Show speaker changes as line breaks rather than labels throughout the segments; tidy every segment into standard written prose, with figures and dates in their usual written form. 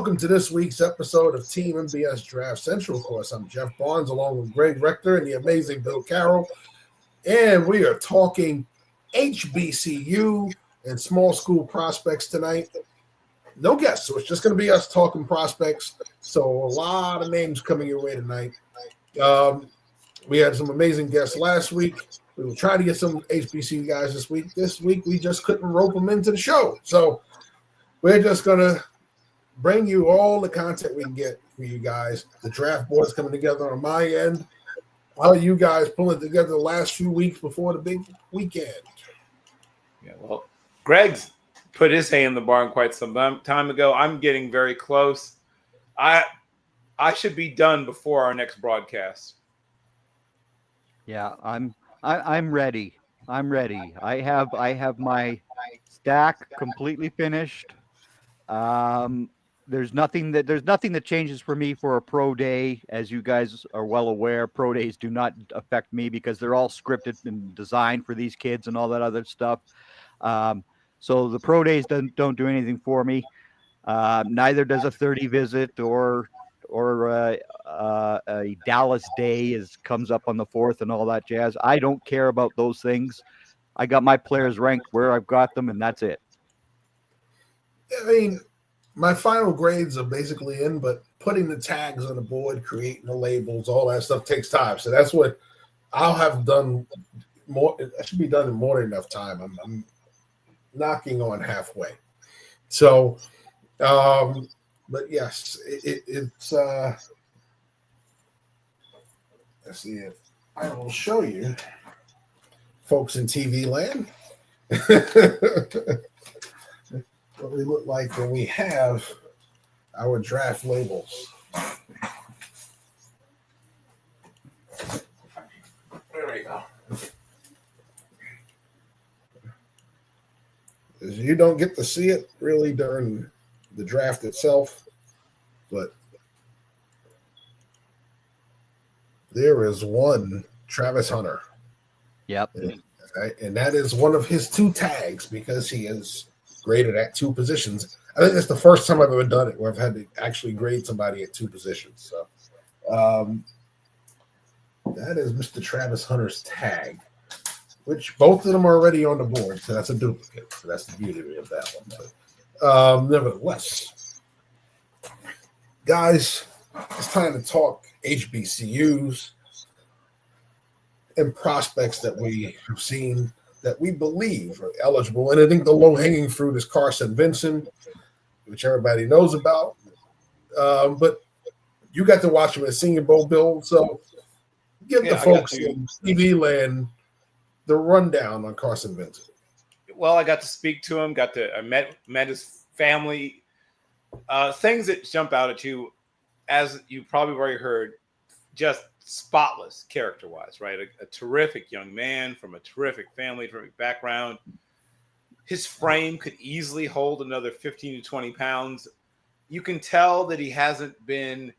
welcome to this week's episode of Team MBS Draft Central. Of course, I'm Jeff Barnes along with Greg Rector and the amazing Bill Carroll. And we are talking HBCU and small school prospects tonight. No guests, so it's just going to be us talking prospects. So a lot of names coming your way tonight. We had some amazing guests last week. We were trying to get some HBCU guys this week. This week, we just couldn't rope them into the show. So we're just going to bring you all the content we can get for you guys. The draft board's coming together on my end. How are you guys pulling together the last few weeks before the big weekend?
Yeah, well, Greg's put his hay in the barn quite some time ago. I'm getting very close. I should be done before our next broadcast.
Yeah, I'm ready. I'm ready. I have my stack completely finished. There's nothing that changes for me for a pro day. As you guys are well aware, pro days do not affect me because they're all scripted and designed for these kids and all that other stuff. So the pro days don't do anything for me. Neither does a 30 visit or a Dallas day comes up on the 4th and all that jazz. I don't care about those things. I got my players ranked where I've got them, and that's it.
I mean, my final grades are basically in, but putting the tags on the board, creating the labels, all that stuff takes time. So that's what I'll have done more. I should be done in more than enough time. I'm knocking on halfway. So, but yes, it's let's see if I will show you folks in TV land what we look like when we have our draft labels. There we go. You don't get to see it really during the draft itself, but there is one Travis Hunter.
Yep.
And that is one of his 2 tags because he is graded at 2 positions. I think that's the first time I've ever done it where I've had to actually grade somebody at 2 positions. So that is Mr. Travis Hunter's tag, which both of them are already on the board. So that's a duplicate. So that's the beauty of that one. But nevertheless, guys, it's time to talk HBCUs and prospects that we have seen that we believe are eligible. And I think the low-hanging fruit is Carson Vincent, which everybody knows about. But you got to watch him at Senior Bowl, Bill. So give the folks in TV land the rundown on Carson Vincent.
Well, I got to speak to him. I met his family. Things that jump out at you, as you probably already heard, just spotless character-wise, right? A terrific young man from a terrific family, terrific background. His frame could easily hold another 15 to 20 pounds. You can tell that he hasn't been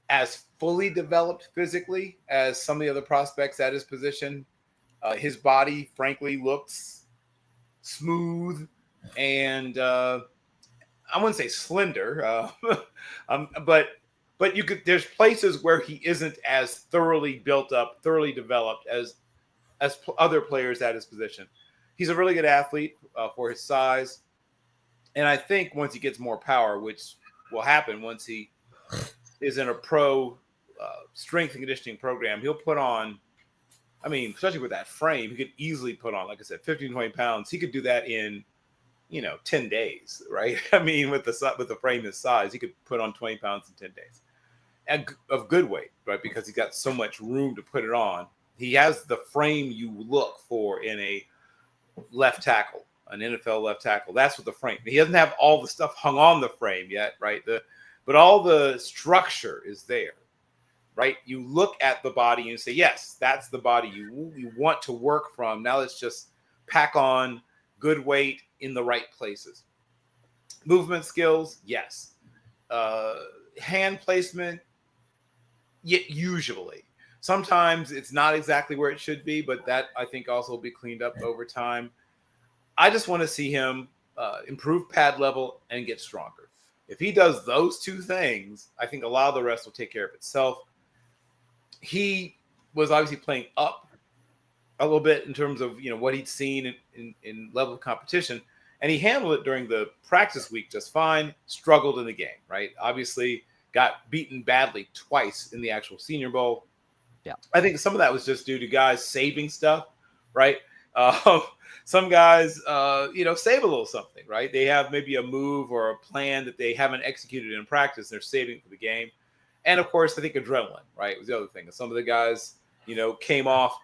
as fully developed physically as some of the other prospects at his position. His body, frankly, looks smooth and I wouldn't say slender, but you could. There's places where he isn't as thoroughly built up, thoroughly developed as other players at his position. He's a really good athlete for his size, and I think once he gets more power, which will happen once he is in a pro strength and conditioning program, he'll put on. I mean, especially with that frame, he could easily put on, like I said, 15, 20 pounds. He could do that in 10 days, right? I mean, with the frame his size, he could put on 20 pounds in 10 days. And of good weight, right? Because he's got so much room to put it on. He has the frame you look for in a left tackle, an NFL left tackle. That's what the frame. He doesn't have all the stuff hung on the frame yet, right? But all the structure is there, right? You look at the body and you say, yes, that's the body you want to work from. Now let's just pack on good weight in the right places. Movement skills, yes. Hand placement, usually. Sometimes it's not exactly where it should be, but that I think also will be cleaned up over time. I just want to see him improve pad level and get stronger. If he does those two things, I think a lot of the rest will take care of itself. He was obviously playing up a little bit in terms of what he'd seen in level of competition, and he handled it during the practice week just fine. Struggled in the game, right? Obviously, got beaten badly twice in the actual Senior Bowl.
Yeah,
I think some of that was just due to guys saving stuff, right? Some guys, save a little something, right? They have maybe a move or a plan that they haven't executed in practice. And they're saving for the game. And of course, I think adrenaline, right, was the other thing. Some of the guys, came off.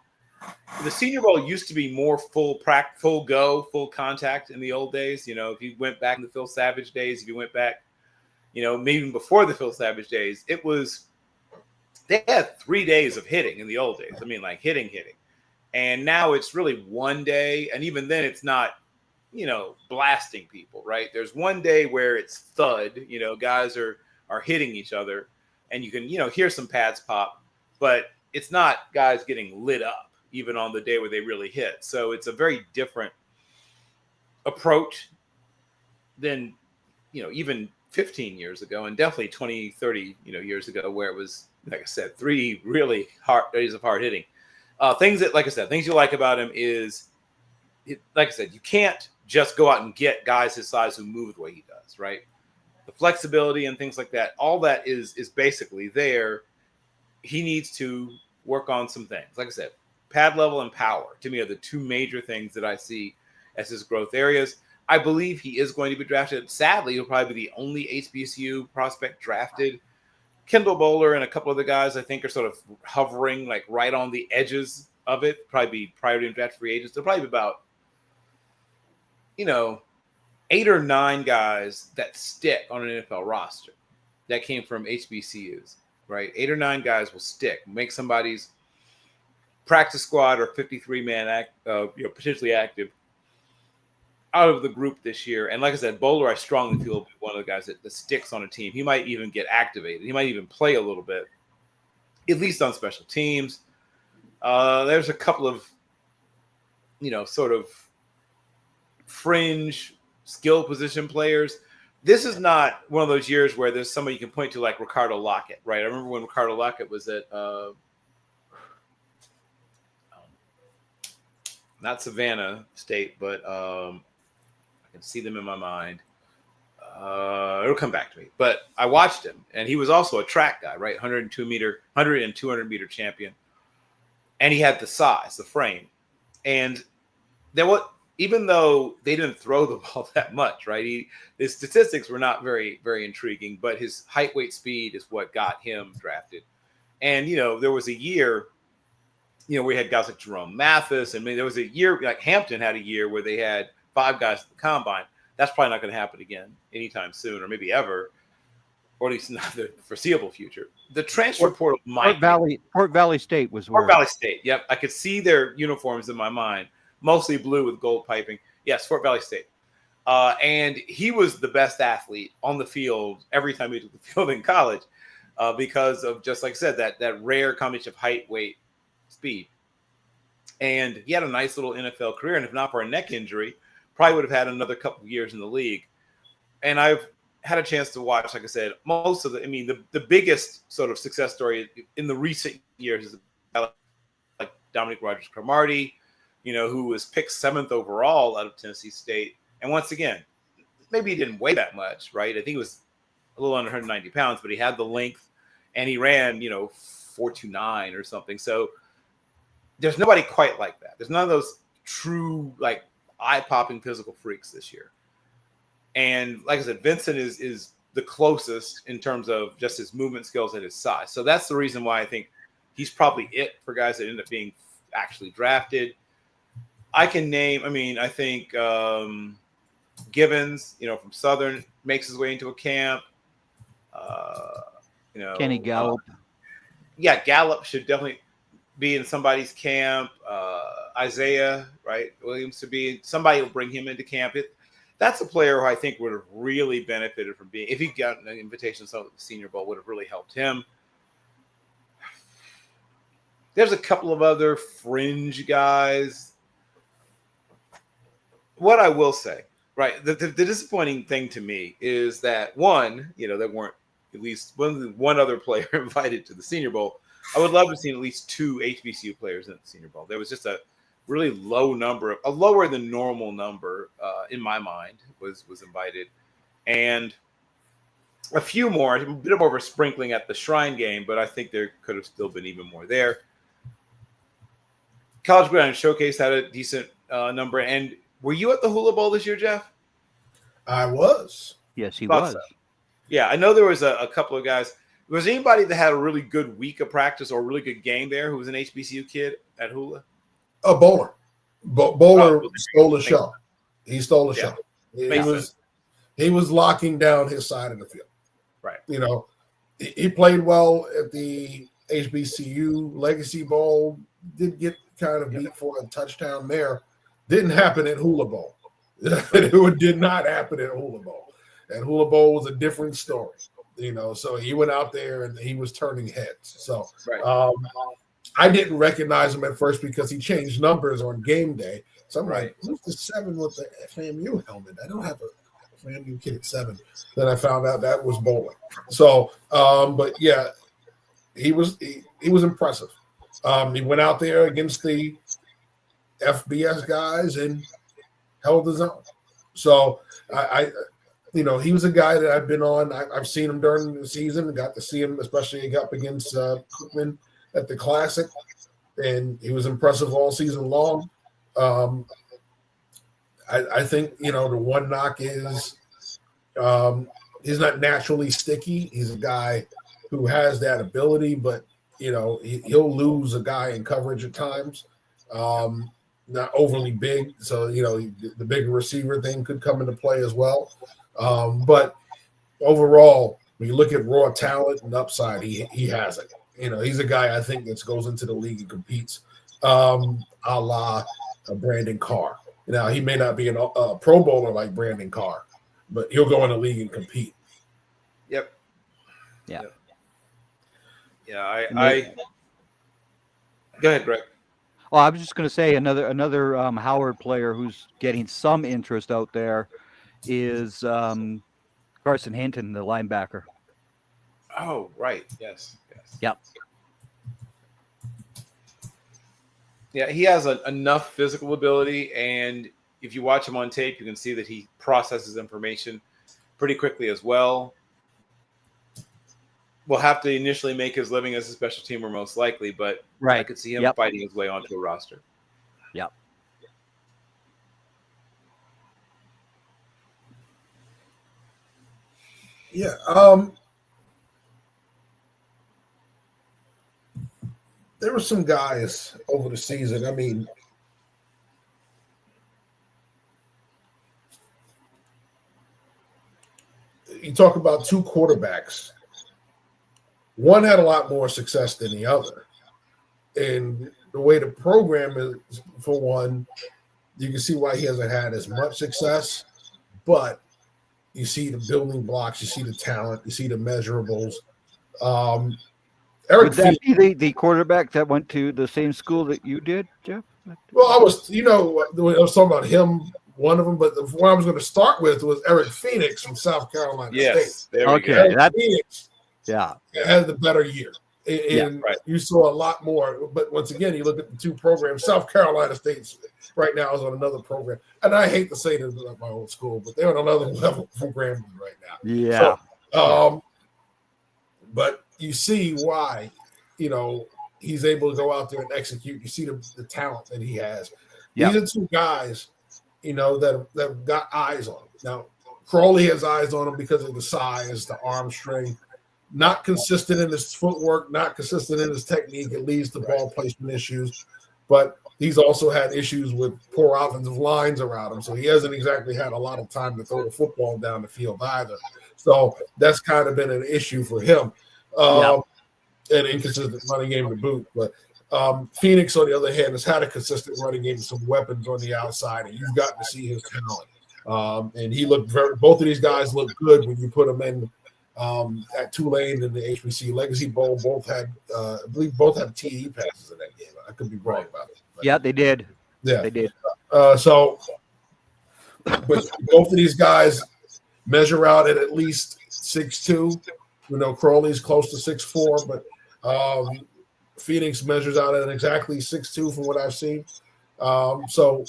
The Senior Bowl used to be more full contact in the old days. If you went back in the Phil Savage days, if you went back, maybe even before the Phil Savage days, they had 3 days of hitting in the old days. I mean, like hitting. And now it's really 1 day. And even then it's not, blasting people, right? There's 1 day where it's thud, guys are hitting each other and you can, hear some pads pop, but it's not guys getting lit up even on the day where they really hit. So it's a very different approach than, even 15 years ago and definitely 20, 30, years ago where it was, like I said, 3 really hard days of hard hitting. Things you like about him is, like I said, you can't just go out and get guys his size who move the way he does, right? The flexibility and things like that, all that is basically there. He needs to work on some things. Like I said, pad level and power, to me, are the 2 major things that I see as his growth areas. I believe he is going to be drafted. Sadly, he'll probably be the only HBCU prospect drafted. Kendall Bowler and a couple other guys, I think, are sort of hovering like right on the edges of it. Probably be priority and draft free agents. There'll probably be about, 8 or 9 guys that stick on an NFL roster that came from HBCUs, right? 8 or 9 guys will stick, make somebody's practice squad or 53-man potentially active out of the group this year. And like I said, Bowler, I strongly feel, will be one of the guys that sticks on a team. He might even get activated. He might even play a little bit, at least on special teams. There's a couple of, sort of fringe skill position players. This is not one of those years where there's somebody you can point to like Ricardo Lockett, right? I remember when Ricardo Lockett was at not Savannah State, but I can see them in my mind. It'll come back to me. But I watched him, and he was also a track guy, right? 100 and 200 meter champion. And he had the size, the frame. And even though they didn't throw the ball that much, right? His statistics were not very, very intriguing, but his height, weight, speed is what got him drafted. And, there was a year, we had guys like Jerome Mathis. And there was a year, like Hampton had a year where they had 5 guys at the combine. That's probably not going to happen again anytime soon, or maybe ever, or at least not the foreseeable future. The transfer portal might
Fort Valley State was
Fort Valley State. Yep, I could see their uniforms in my mind, mostly blue with gold piping. Yes, Fort Valley State. And he was the best athlete on the field every time he took the field in college, because of, just like I said, that rare combination of height, weight, speed. And he had a nice little NFL career, and if not for a neck injury, probably would have had another couple of years in the league. And I've had a chance to watch, like I said, most of the biggest sort of success story in the recent years is like Dominic Rodgers-Cromartie, who was picked 7th overall out of Tennessee State. And once again, maybe he didn't weigh that much, right? I think he was a little under 190 pounds, but he had the length and he ran, 4.29 or something. So there's nobody quite like that. There's none of those true, like, eye-popping physical freaks this year. And like I said, Vincent is the closest in terms of just his movement skills and his size. So that's the reason why I think he's probably it for guys that end up being actually drafted. I can name, I think Givens, from Southern, makes his way into a camp.
Kenny Gallup.
Gallup should definitely be in somebody's camp. Isaiah, right? Williams to be, somebody will bring him into camp. That's a player who I think would have really benefited from being, if he got an invitation to the Senior Bowl, would have really helped him. There's a couple of other fringe guys. What I will say, Right. The disappointing thing to me is that one, there weren't at least one other player invited to the Senior Bowl. I would love to see at least 2 HBCU players in the Senior Bowl. There was just a really low number, a lower than normal number in my mind was invited, and a few more, a bit more of a sprinkling at the Shrine game, but I think there could have still been even more there. College Gridiron Showcase had a decent number. And were you at the Hula Bowl this year, Jeff?
I was.
Yes, he was.
So. Yeah, I know there was a couple of guys. Was anybody that had a really good week of practice or a really good game there who was an HBCU kid at Hula?
A Bowler. Bowler stole the show. He stole the show. He was locking down his side of the field.
Right.
He played well at the HBCU Legacy Bowl. Did get kind of beat for a touchdown there. Didn't happen at Hula Bowl. It did not happen at Hula Bowl. And Hula Bowl was a different story. So he went out there and he was turning heads. So I didn't recognize him at first because he changed numbers on game day. So I'm like, who's the 7 with the FAMU helmet? I don't have a FAMU kid at 7. Then I found out that was Bowling. So, but yeah, he was impressive. He went out there against the FBS guys and held his own. So he was a guy that I've been on. I've seen him during the season. Got to see him, especially up against Cookman at the Classic, and he was impressive all season long. I think the one knock is he's not naturally sticky. He's a guy who has that ability, but he'll lose a guy in coverage at times. Not overly big, so the bigger receiver thing could come into play as well. But overall, when you look at raw talent and upside, he has it. He's a guy I think that goes into the league and competes, a la Brandon Carr. Now he may not be a Pro Bowler like Brandon Carr, but he'll go in the league and compete.
Yep.
Yeah.
Yeah. I go ahead, Greg.
Oh, I was just going to say another Howard player who's getting some interest out there is Carson Hinton, the linebacker.
Oh, right. Yes.
Yep.
Yeah, he has enough physical ability, and if you watch him on tape, you can see that he processes information pretty quickly as well. Will have to initially make his living as a special teamer, most likely, but I could see him fighting his way onto a roster.
Yep.
Yeah. There were some guys over the season. I mean, you talk about 2 quarterbacks. One had a lot more success than the other. And the way the program is, for one, you can see why he hasn't had as much success. But you see the building blocks, you see the talent, you see the measurables.
Would that be the quarterback that went to the same school that you did, Jeff?
Well, I was talking about him, one of them, but the one I was going to start with was Eric Phoenix from South Carolina State.
There we go.
Eric Phoenix had the better year. And
right.
You saw a lot more. But once again, you look at the 2 programs. South Carolina State right now is on another program. And I hate to say this about my old school, but they're on another level from Grambling right now.
Yeah.
So, but you see why, he's able to go out there and execute. You see the talent that he has. These are 2 guys, that have got eyes on him. Now, Crawley has eyes on him because of the size, the arm strength. Not consistent in his footwork, not consistent in his technique. It leads to ball placement issues. But he's also had issues with poor offensive lines around him. So he hasn't exactly had a lot of time to throw the football down the field either. So that's kind of been an issue for him. An inconsistent running game to boot. But Phoenix, on the other hand, has had a consistent running game with some weapons on the outside, and you've got to see his talent. And he looked both of these guys look good when you put them in at Tulane in the HBCU Legacy Bowl. I believe both had TD passes in that game. I could be wrong about it.
Yeah, they did.
Yeah,
they did.
But both of these guys measure out at least 6'2". You know, Crowley's close to 6'4", but Phoenix measures out at exactly 6'2" from what I've seen. So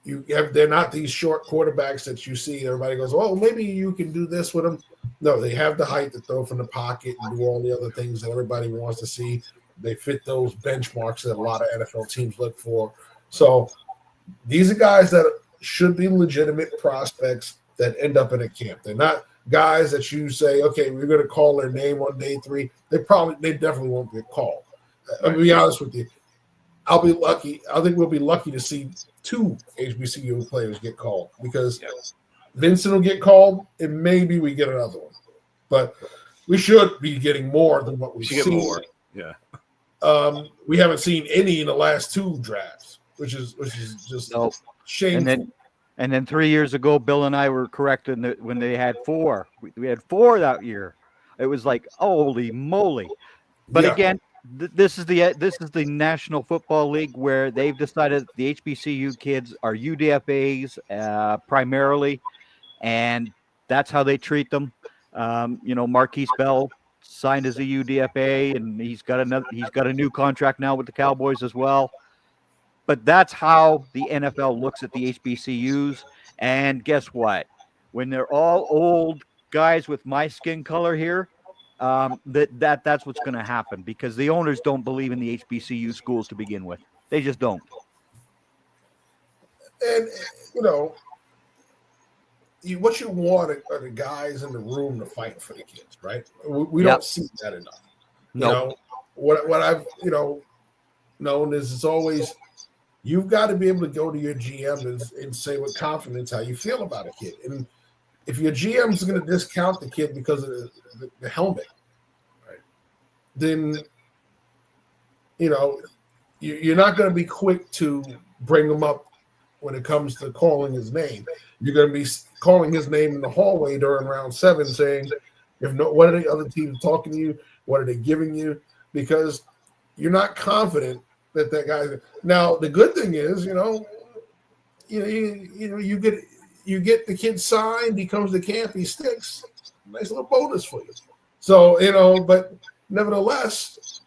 they're not these short quarterbacks that you see. Everybody goes, "Oh, maybe you can do this with them." No, they have the height to throw from the pocket and do all the other things that everybody wants to see. They fit those benchmarks that a lot of NFL teams look for. So these are guys that should be legitimate prospects that end up in a camp. They're not guys that you say, "Okay, we're going to call their name on day 3." They definitely won't get called. I'll be honest with you. I'll be lucky. I think we'll be lucky to see 2 HBCU players get called because Vincent will get called, and maybe we get another one. But we should be getting more than what we've seen.
More. Yeah.
We haven't seen any in the last 2 drafts, which is just shameful.
And then 3 years ago, Bill and I were correct when they had 4. We had 4 that year. It was like, holy moly! But again, this is the National Football League where they've decided the HBCU kids are UDFAs primarily, and that's how they treat them. Marquise Bell signed as a UDFA, and he's got a new contract now with the Cowboys as well. But that's how the NFL looks at the HBCUs. And guess what? When they're all old guys with my skin color here, that's what's going to happen because the owners don't believe in the HBCU schools to begin with. They just don't.
And, what you want are the guys in the room to fight for the kids, right? We don't see that enough.
No.
What I've, known is it's always you've got to be able to go to your GM and say with confidence how you feel about a kid. And if your GM is going to discount the kid because of the helmet, right, then, you're not going to be quick to bring him up when it comes to calling his name. You're going to be calling his name in the hallway during round 7 saying, what are the other teams talking to you? What are they giving you? Because you're not confident that guy. Now, the good thing is, you get the kid signed, he comes to camp, he sticks. Nice little bonus for you. So, but nevertheless,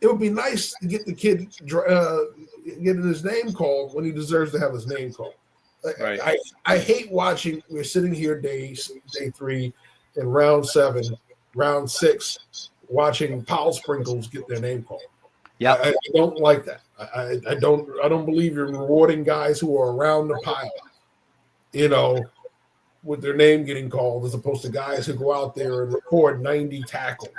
it would be nice to get the kid getting his name called when he deserves to have his name called.
Right.
I hate watching. We're sitting here day 3 in round 7, round 6, watching Powell Sprinkles get their name called.
Yeah,
I don't like that. I don't believe you're rewarding guys who are around the pile, with their name getting called, as opposed to guys who go out there and record 90 tackles,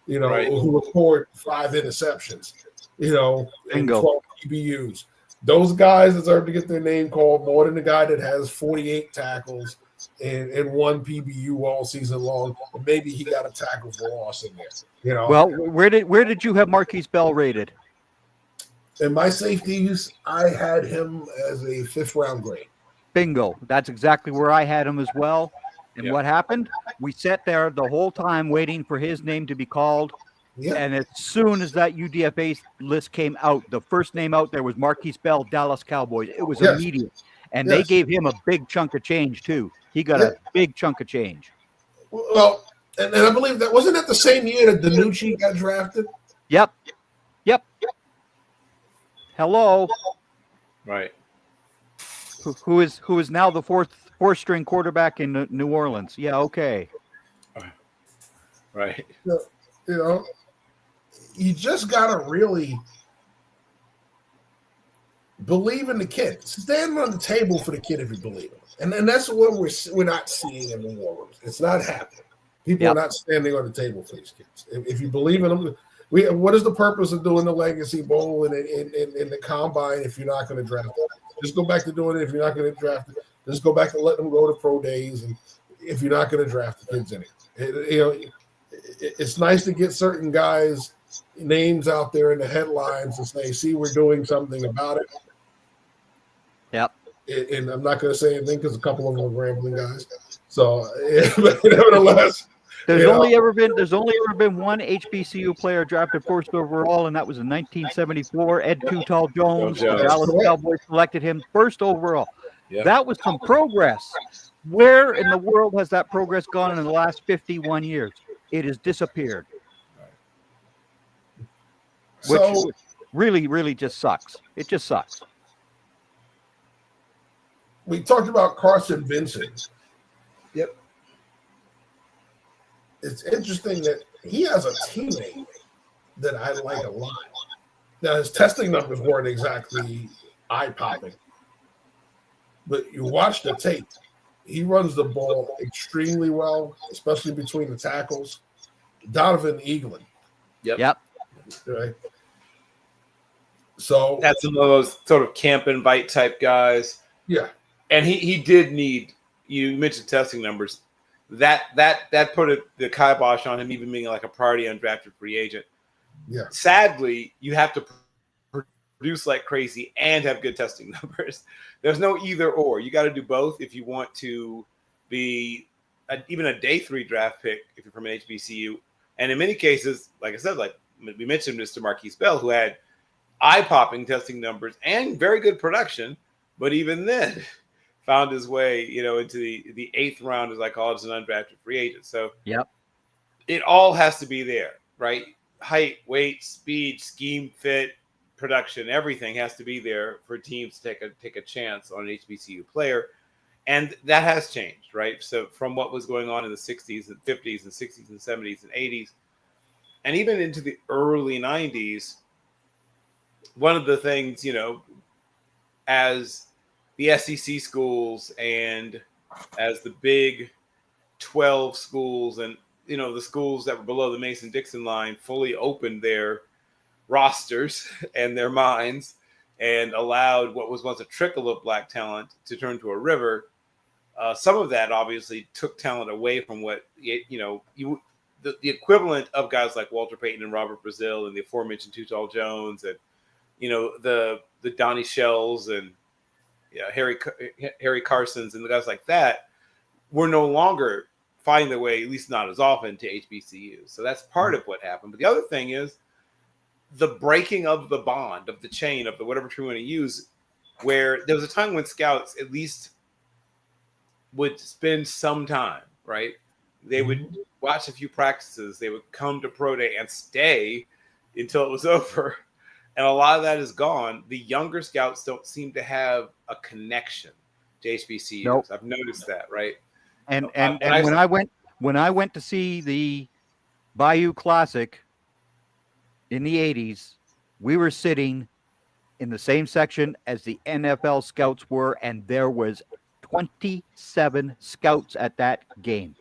right,
who record 5 interceptions, and 12 PBUs. Those guys deserve to get their name called more than the guy that has 48 tackles and 1 PBU all season long. And maybe he got a tackle for loss in there.
Well, where did you have Marquise Bell rated?
In my safeties, I had him as a 5th round grade.
Bingo. That's exactly where I had him as well. And what happened? We sat there the whole time waiting for his name to be called. Yeah. And as soon as that UDFA list came out, the first name out there was Marquise Bell, Dallas Cowboys. It was immediate. And they gave him a big chunk of change, too. He got a big chunk of change.
Well, and I believe that wasn't that the same year that DiNucci got drafted?
Yep. Hello.
Right.
Who is now the fourth string quarterback in New Orleans? Yeah, okay.
Right.
You just gotta really believe in the kid. Stand on the table for the kid if you believe in him. And that's what we're not seeing in New Orleans. It's not happening. People are not standing on the table for these kids. If you believe in them, what is the purpose of doing the Legacy Bowl and in the Combine if you're not going to draft them? Just go back to doing it if you're not going to draft it. Just go back and let them go to pro days, and if you're not going to draft the kids in it. It's nice to get certain guys' names out there in the headlines and say, "See, we're doing something about it."
Yep.
And I'm not going to say anything because a couple of them are rambling guys. So, but nevertheless.
There's only ever been one HBCU player drafted 1st overall, and that was in 1974. Ed Too Tall Jones. The Dallas Cowboys selected him 1st overall.
Yeah.
That was some progress. Where in the world has that progress gone in the last 51 years? It has disappeared. Which
So
really, really just sucks. It just sucks.
we talked about Carson Vincent.
Yep.
It's interesting that he has a teammate that I like a lot. Now, his testing numbers weren't exactly eye-popping, but you watch the tape. He runs the ball extremely well, especially between the tackles. Donovan Eaglin.
Yep.
Right? So
That's one of those sort of camp invite type guys.
yeah.
And he did need, you mentioned testing numbers. That put the kibosh on him even being like a priority undrafted free agent.
Yeah.
Sadly, you have to produce like crazy and have good testing numbers. There's no either or. You got to do both if you want to be even a day 3 draft pick if you're from an HBCU. And in many cases, like I said, like we mentioned Mr. Marquise Bell, who had eye-popping testing numbers and very good production, but even then found his way, into the 8th round, as I call it, as an undrafted free agent. So
yep,
it all has to be there, right? Height, weight, speed, scheme, fit, production, everything has to be there for teams to take a chance on an HBCU player. And that has changed, right? So from what was going on in the 60s and 50s and 60s and 70s and 80s, and even into the early 90s, one of the things, as the SEC schools and as the Big 12 schools and, the schools that were below the Mason-Dixon line fully opened their rosters and their minds and allowed what was once a trickle of black talent to turn to a river. Some of that obviously took talent away from what, the equivalent of guys like Walter Payton and Robert Brazile and the aforementioned Too Tall Jones and, the Donnie Shells and Harry Carsons and the guys like that were no longer finding their way, at least not as often, to HBCUs. So that's part of what happened. But the other thing is the breaking of the bond, of the chain, of the whatever term you want to use, where there was a time when scouts at least would spend some time, right? They would watch a few practices. They would come to Pro Day and stay until it was over. And a lot of that is gone. The younger scouts don't seem to have a connection to HBCUs.
Nope.
I've noticed that, right?
And when I went to see the Bayou Classic in the 80s, we were sitting in the same section as the NFL scouts were, and there was 27 scouts at that game.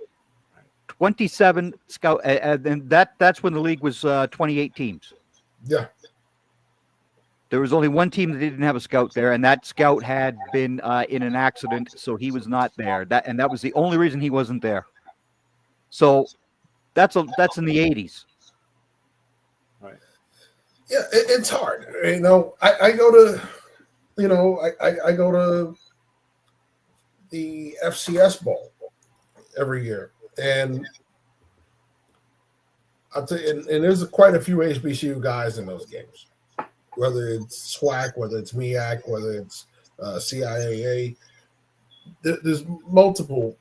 27 scouts, and that's when the league was 28 teams.
Yeah.
There was only one team that didn't have a scout there, and that scout had been in an accident, so he was not there. That was the only reason he wasn't there. So that's in the 80s.
Right.
Yeah, it's hard. I go to, I go to the FCS Bowl every year, and I'll tell you, and there's quite a few HBCU guys in those games. Whether it's SWAC, whether it's MEAC, whether it's CIAA, there's multiple,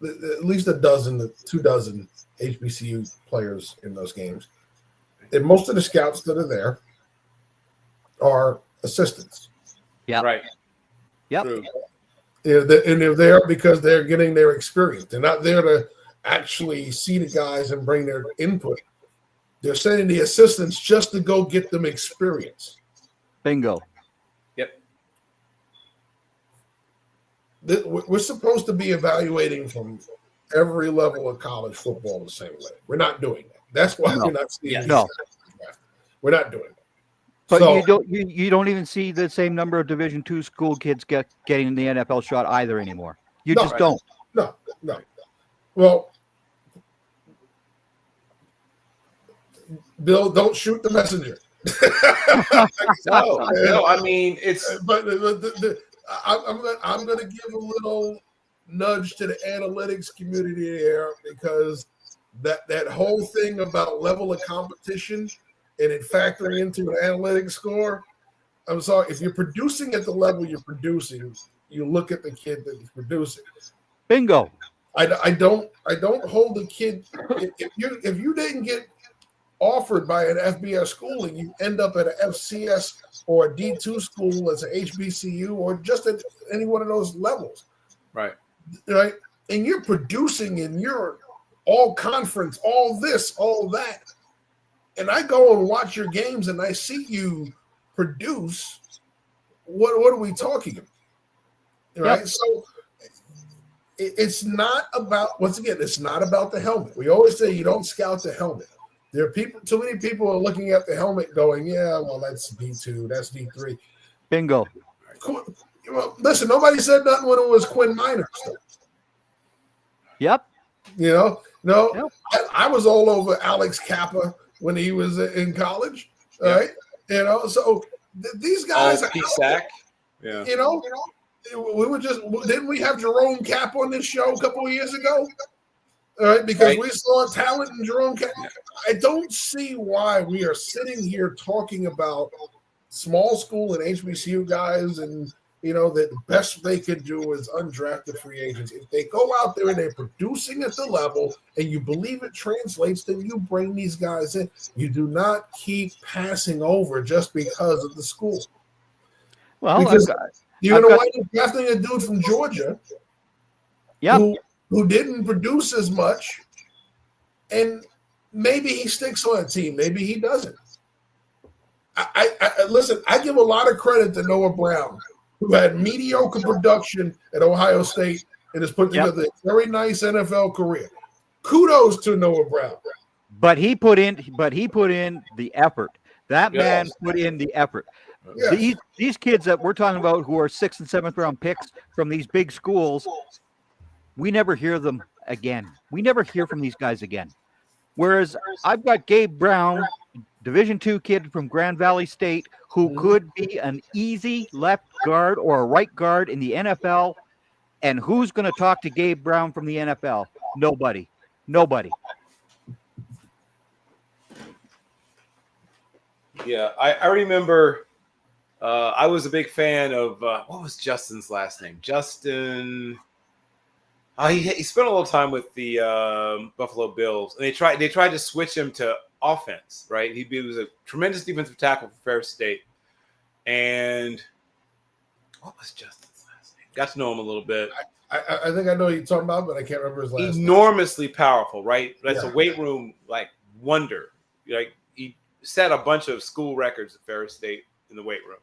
at least 2 dozen HBCU players in those games. And most of the scouts that are there are assistants.
Yeah.
Right.
Yep.
True.
And they're there because they're getting their experience. They're not there to actually see the guys and bring their input. They're sending the assistants just to go get them experience.
Bingo.
Yep.
We're supposed to be evaluating from every level of college football the same way. We're not doing that. That's why we're not seeing these guys. We're not doing that.
But you don't even see the same number of Division II school kids getting the NFL shot either anymore. You just don't.
No. Well, Bill, don't shoot the messenger.
No, I mean it's.
But I'm going to give a little nudge to the analytics community there, because that whole thing about level of competition and it factoring into an analytics score. I'm sorry, if you're producing at the level you're producing, you look at the kid that he's producing.
Bingo.
I don't hold the kid if you didn't get offered by an FBS school and you end up at an FCS or a D2 school as an HBCU or just at any one of those levels.
Right.
And you're producing and you're all conference, all this, all that. And I go and watch your games and I see you produce. What are we talking about? Right. Yep. So it's not about, once again, it's not about the helmet. We always say you don't scout the helmet. There are too many people are looking at the helmet going, yeah, well, that's D2, that's D3.
Bingo.
Well, listen, nobody said nothing when it was Quinn Miners.
Yep.
No, yep. I was all over Alex Kappa when he was in college, right? So these guys.
PSAC. Yeah.
We were didn't we have Jerome Cap on this show a couple of years ago? All right, because we saw talent in Jerome Cap. I don't see why we are sitting here talking about small school and HBCU guys and that the best they could do is undrafted free agents. If they go out there and they're producing at the level and you believe it translates, then you bring these guys in. You do not keep passing over just because of the school.
Well,
because you're going to wind up drafting a dude from Georgia who didn't produce as much, and maybe he sticks on a team, maybe he doesn't. I listen, I give a lot of credit to Noah Brown, who had mediocre production at Ohio State and has put together a very nice NFL career. Kudos to Noah Brown.
But he put in the effort. That man put in the effort. Yes. These kids that we're talking about who are 6th and 7th round picks from these big schools, we never hear them again. We never hear from these guys again. Whereas I've got Gabe Brown, Division II kid from Grand Valley State, who could be an easy left guard or a right guard in the NFL. And who's going to talk to Gabe Brown from the NFL? Nobody.
Yeah, I remember I was a big fan of what was Justin's last name? Justin. He spent a little time with the Buffalo Bills, and they tried to switch him to offense. Right, he was a tremendous defensive tackle for Ferris State. And what was Justin's last name? Got to know him a little bit.
I think I know what you're talking about, but I can't remember his last name.
Enormously powerful, right? That's a weight room wonder. Like he set a bunch of school records at Ferris State in the weight room.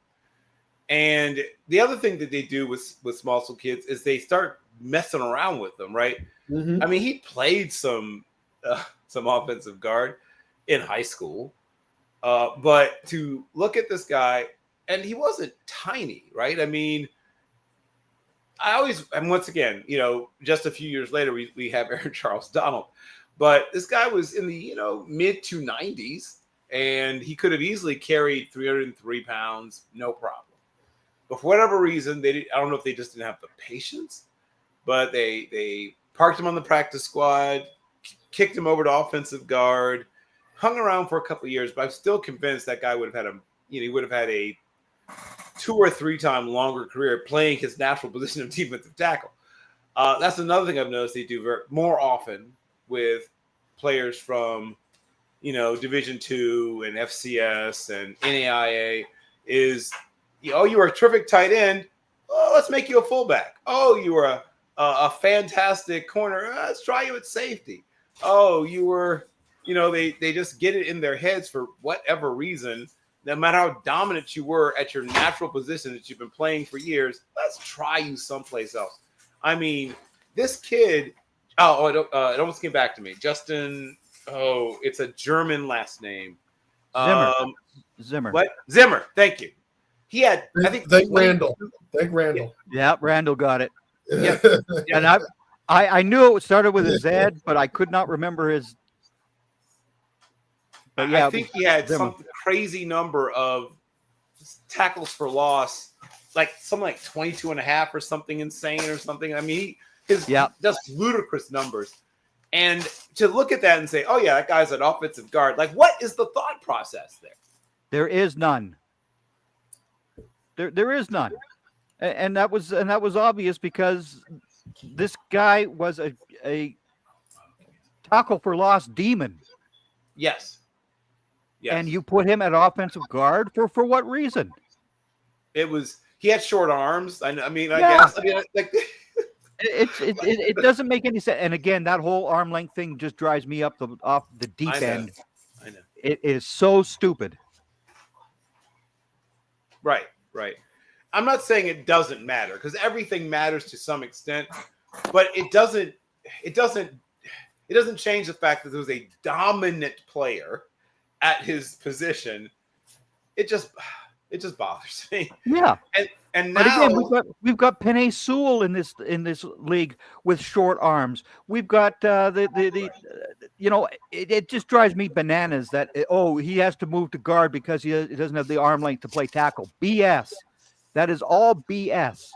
And the other thing that they do with small school kids is they start messing around with them, right? Mm-hmm. I mean, he played some offensive guard in high school, but to look at this guy, and he wasn't tiny, right? I mean, and once again, just a few years later, we have Aaron Charles Donald, but this guy was in the mid 290s, and he could have easily carried 303 pounds, no problem. But for whatever reason, I don't know if they just didn't have the patience, but they parked him on the practice squad, kicked him over to offensive guard, hung around for a couple of years. But I'm still convinced that guy would have had he would have had a 2 or 3 time longer career playing his natural position of defensive tackle. That's another thing I've noticed they do more often with players from, Division II and FCS and NAIA is, you were a terrific tight end. Oh, let's make you a fullback. Oh, you were a fantastic corner. Let's try you at safety. Oh, you were, they just get it in their heads for whatever reason. No matter how dominant you were at your natural position that you've been playing for years, let's try you someplace else. I mean, this kid, it almost came back to me. Justin, it's a German last name.
Zimmer.
What? Zimmer, thank you. He had,
Thank Randall.
Yeah, Randall got it. Yeah. And I knew it started with a Z, but I could not remember his.
But yeah, I think he had some crazy number of tackles for loss, something like 22 and a half or something insane or something. I mean, just ludicrous numbers. And to look at that and say, oh yeah, that guy's an offensive guard. What is the thought process there?
There is none. There is none. And that was obvious because this guy was a tackle for loss demon.
Yes.
And you put him at offensive guard for what reason?
He had short arms. I mean, I
Yeah.
guess. I mean, like
it doesn't make any sense. And again, that whole arm length thing just drives me off the deep end.
I know.
It is so stupid.
Right. I'm not saying it doesn't matter, because everything matters to some extent, but it doesn't change the fact that there was a dominant player at his position. It just bothers me.
Yeah.
And now,
but again, we've got Penei Sewell in this league with short arms. We've got it just drives me bananas that he has to move to guard because he doesn't have the arm length to play tackle. BS. That is all BS.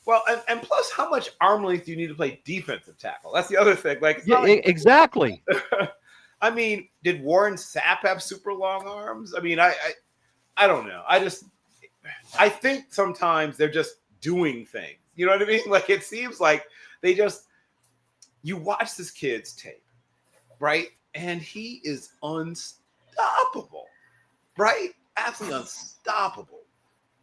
Well, and plus, how much arm length do you need to play defensive tackle? That's the other thing. Like,
exactly.
I mean, did Warren Sapp have super long arms? I mean, I don't know. I think sometimes they're just doing things. You know what I mean? Like, it seems like you watch this kid's tape, right? And he is unstoppable, right? Absolutely unstoppable.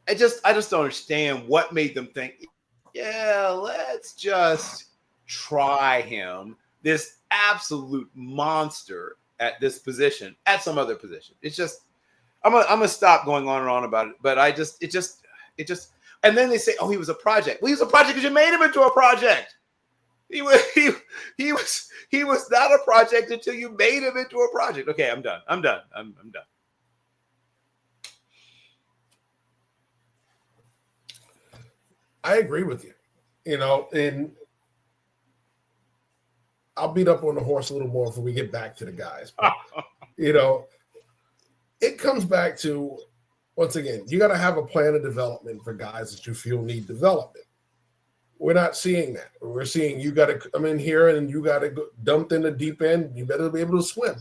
I just don't understand what made them think, yeah, let's just try him, this absolute monster at this position, at some other position. It's just, I'm gonna stop going on and on about it. But it just, and then they say, oh, he was a project. Well, he was a project because you made him into a project. He was not a project until you made him into a project. Okay, I'm done. I'm done.
I agree with you. And I'll beat up on the horse a little more before we get back to the guys. But, it comes back to, once again, you got to have a plan of development for guys that you feel need development. We're not seeing that. We're seeing you got to come in here and you got to go dumped in the deep end. You better be able to swim.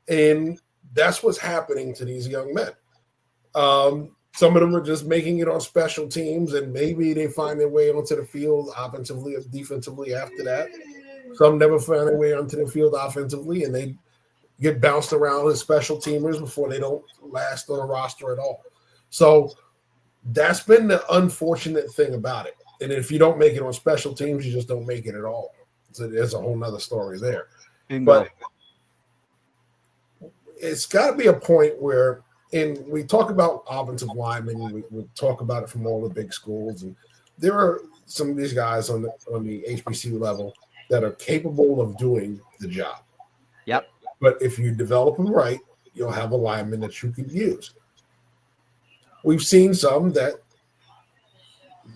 And that's what's happening to these young men. Some of them are just making it on special teams, and maybe they find their way onto the field offensively or defensively after that. Some never find their way onto the field offensively, and they get bounced around as special teamers before they don't last on a roster at all. So that's been the unfortunate thing about it. And if you don't make it on special teams, you just don't make it at all. So there's a whole nother story there.
Bingo.
But it's got to be a point where, and we talk about offensive linemen, we talk about it from all the big schools, and there are some of these guys on the HBCU level that are capable of doing the job.
Yep.
But if you develop them right, you'll have a lineman that you can use. We've seen some that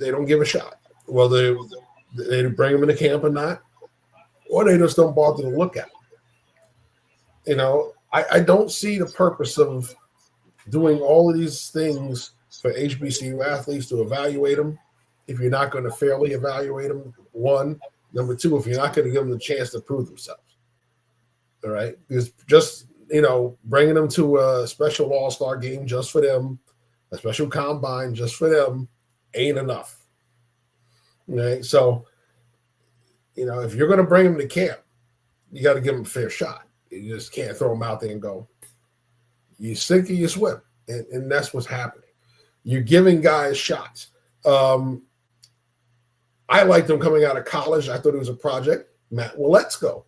they don't give a shot. Well, they bring them into camp or not, or they just don't bother to look at them. I don't see the purpose of doing all of these things for HBCU athletes to evaluate them if you're not going to fairly evaluate them, one. Number two, if you're not going to give them the chance to prove themselves. All right? Because just, bringing them to a special all-star game just for them, a special combine just for them, ain't enough. Okay? So, if you're going to bring them to camp, you got to give them a fair shot. You just can't throw them out there and go, you sink or you swim. And that's what's happening. You're giving guys shots. I liked them coming out of college. I thought it was a project. Matt Waletzko.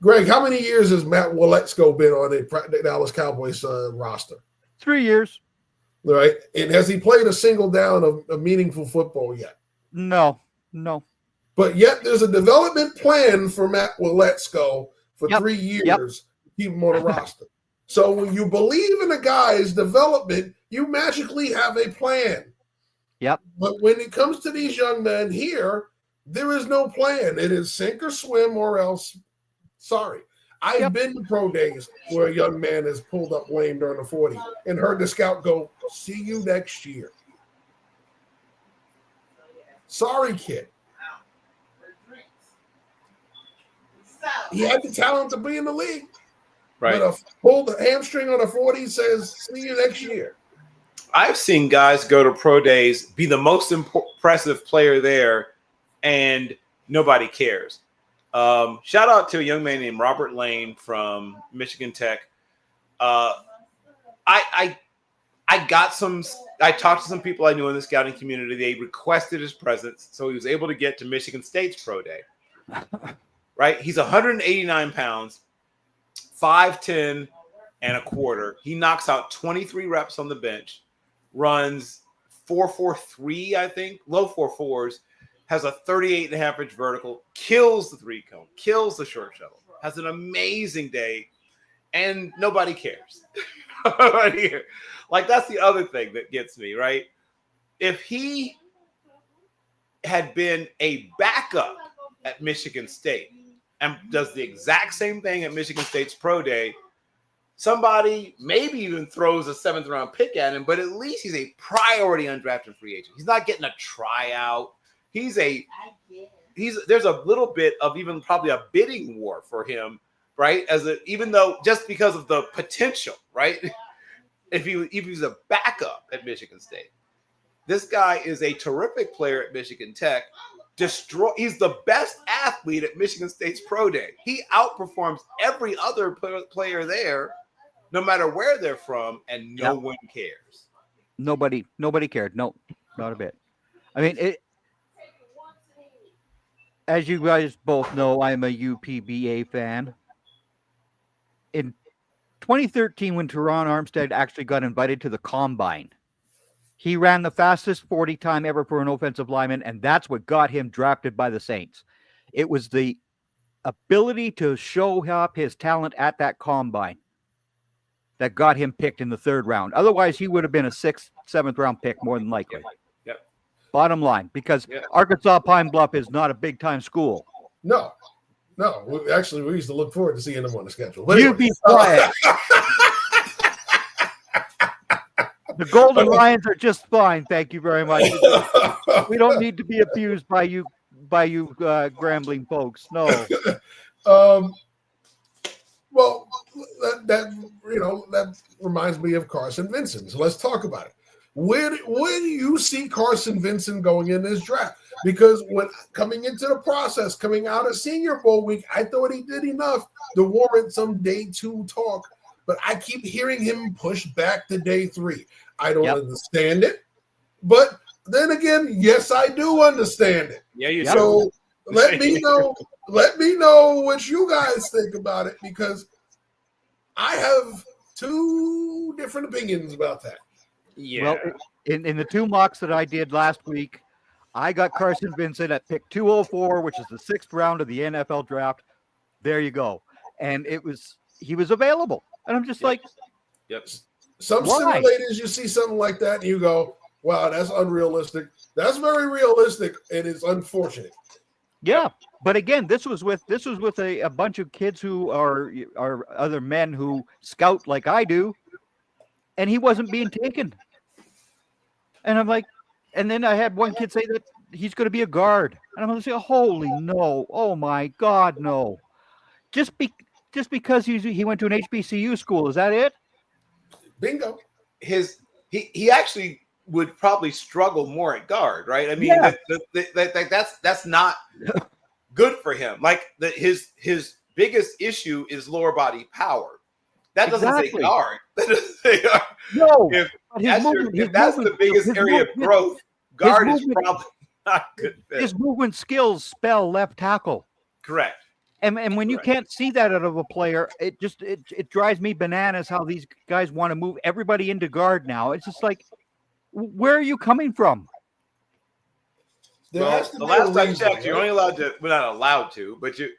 Greg, how many years has Matt Waletzko been on the Dallas Cowboys roster?
3 years.
All right. And has he played a single down of meaningful football yet?
No.
But yet there's a development plan for Matt Waletzko for 3 years to keep him on the roster. So when you believe in a guy's development, you magically have a plan.
Yep.
But when it comes to these young men here, there is no plan. It is sink or swim or else. Sorry. I've been to pro days where a young man is pulled up lame during the 40 and heard the scout go, see you next year. Sorry, kid. He had the talent to be in the league.
Right.
But a pulled hamstring on a 40 says, see you next year.
I've seen guys go to pro days, be the most impressive player there, and nobody cares. Shout out to a young man named Robert Lane from Michigan Tech. I talked to some people I knew in the scouting community. They requested his presence, so he was able to get to Michigan State's pro day. Right? He's 189 pounds, 5'10" and a quarter. He knocks out 23 reps on the bench, runs 4.43, I think, low 4.4s, has a 38.5-inch vertical, kills the three cone, kills the short shuttle, has an amazing day, and nobody cares. Like, that's the other thing that gets me, right? If he had been a backup at Michigan State and does the exact same thing at Michigan State's pro day, somebody maybe even throws a 7th round pick at him, but at least he's a priority undrafted free agent. He's not getting a tryout. There's a little bit of even probably a bidding war for him, right? Even though just because of the potential, right? If he's a backup at Michigan State, this guy is a terrific player at Michigan Tech. He's the best athlete at Michigan State's pro day. He outperforms every other player there, no matter where they're from, and no one cares.
Nobody cared. No, not a bit. I mean, as you guys both know, I'm a UPBA fan. In 2013, when Teron Armstead actually got invited to the Combine, he ran the fastest 40 time ever for an offensive lineman, and that's what got him drafted by the Saints. It was the ability to show up his talent at that Combine that got him picked in the 3rd round. Otherwise, he would have been a 6th, 7th round pick more than likely.
Yep.
Bottom line, because Arkansas Pine Bluff is not a big-time school.
No. We used to look forward to seeing them on the schedule. But
You be quiet. The Golden Lions are just fine, thank you very much. We don't need to be abused by you grambling folks. No.
Well, that reminds me of Carson Vincent. So let's talk about it. Where do you see Carson Vincent going in this draft? Because when coming into the process, coming out of Senior Bowl week, I thought he did enough to warrant some day 2 talk. But I keep hearing him push back to day 3. I don't understand it. But then again, yes, I do understand it.
Yeah, you do.
So let me know what you guys think about it, because I have 2 different opinions about that.
Yeah.
Well, in the 2 mocks that I did last week, I got Carson Vincent at pick 204, which is the 6th round of the NFL draft. There you go. And he was available. And I'm just like,
Some simulators, you see something like that and you go, wow, that's unrealistic. That's very realistic, and it's unfortunate.
Yeah. But again, this was with a bunch of kids who are other men who scout like I do, and he wasn't being taken. And I'm like, and then I had one kid say that he's going to be a guard, and I'm going to say, holy no, oh my God, no. Just because he went to an HBCU school, is that it?
Bingo.
He actually would probably struggle more at guard, right? I mean, that's not good for him. Like his biggest issue is lower body power. That doesn't say guard. That doesn't say guard.
No.
If that's the biggest area of growth, guard is probably not good fit.
His movement skills spell left tackle.
Correct.
And when you can't see that out of a player, it drives me bananas how these guys want to move everybody into guard now. It's just like, where are you coming from?
Well, the last I checked, you're only allowed to, well, not allowed to, but you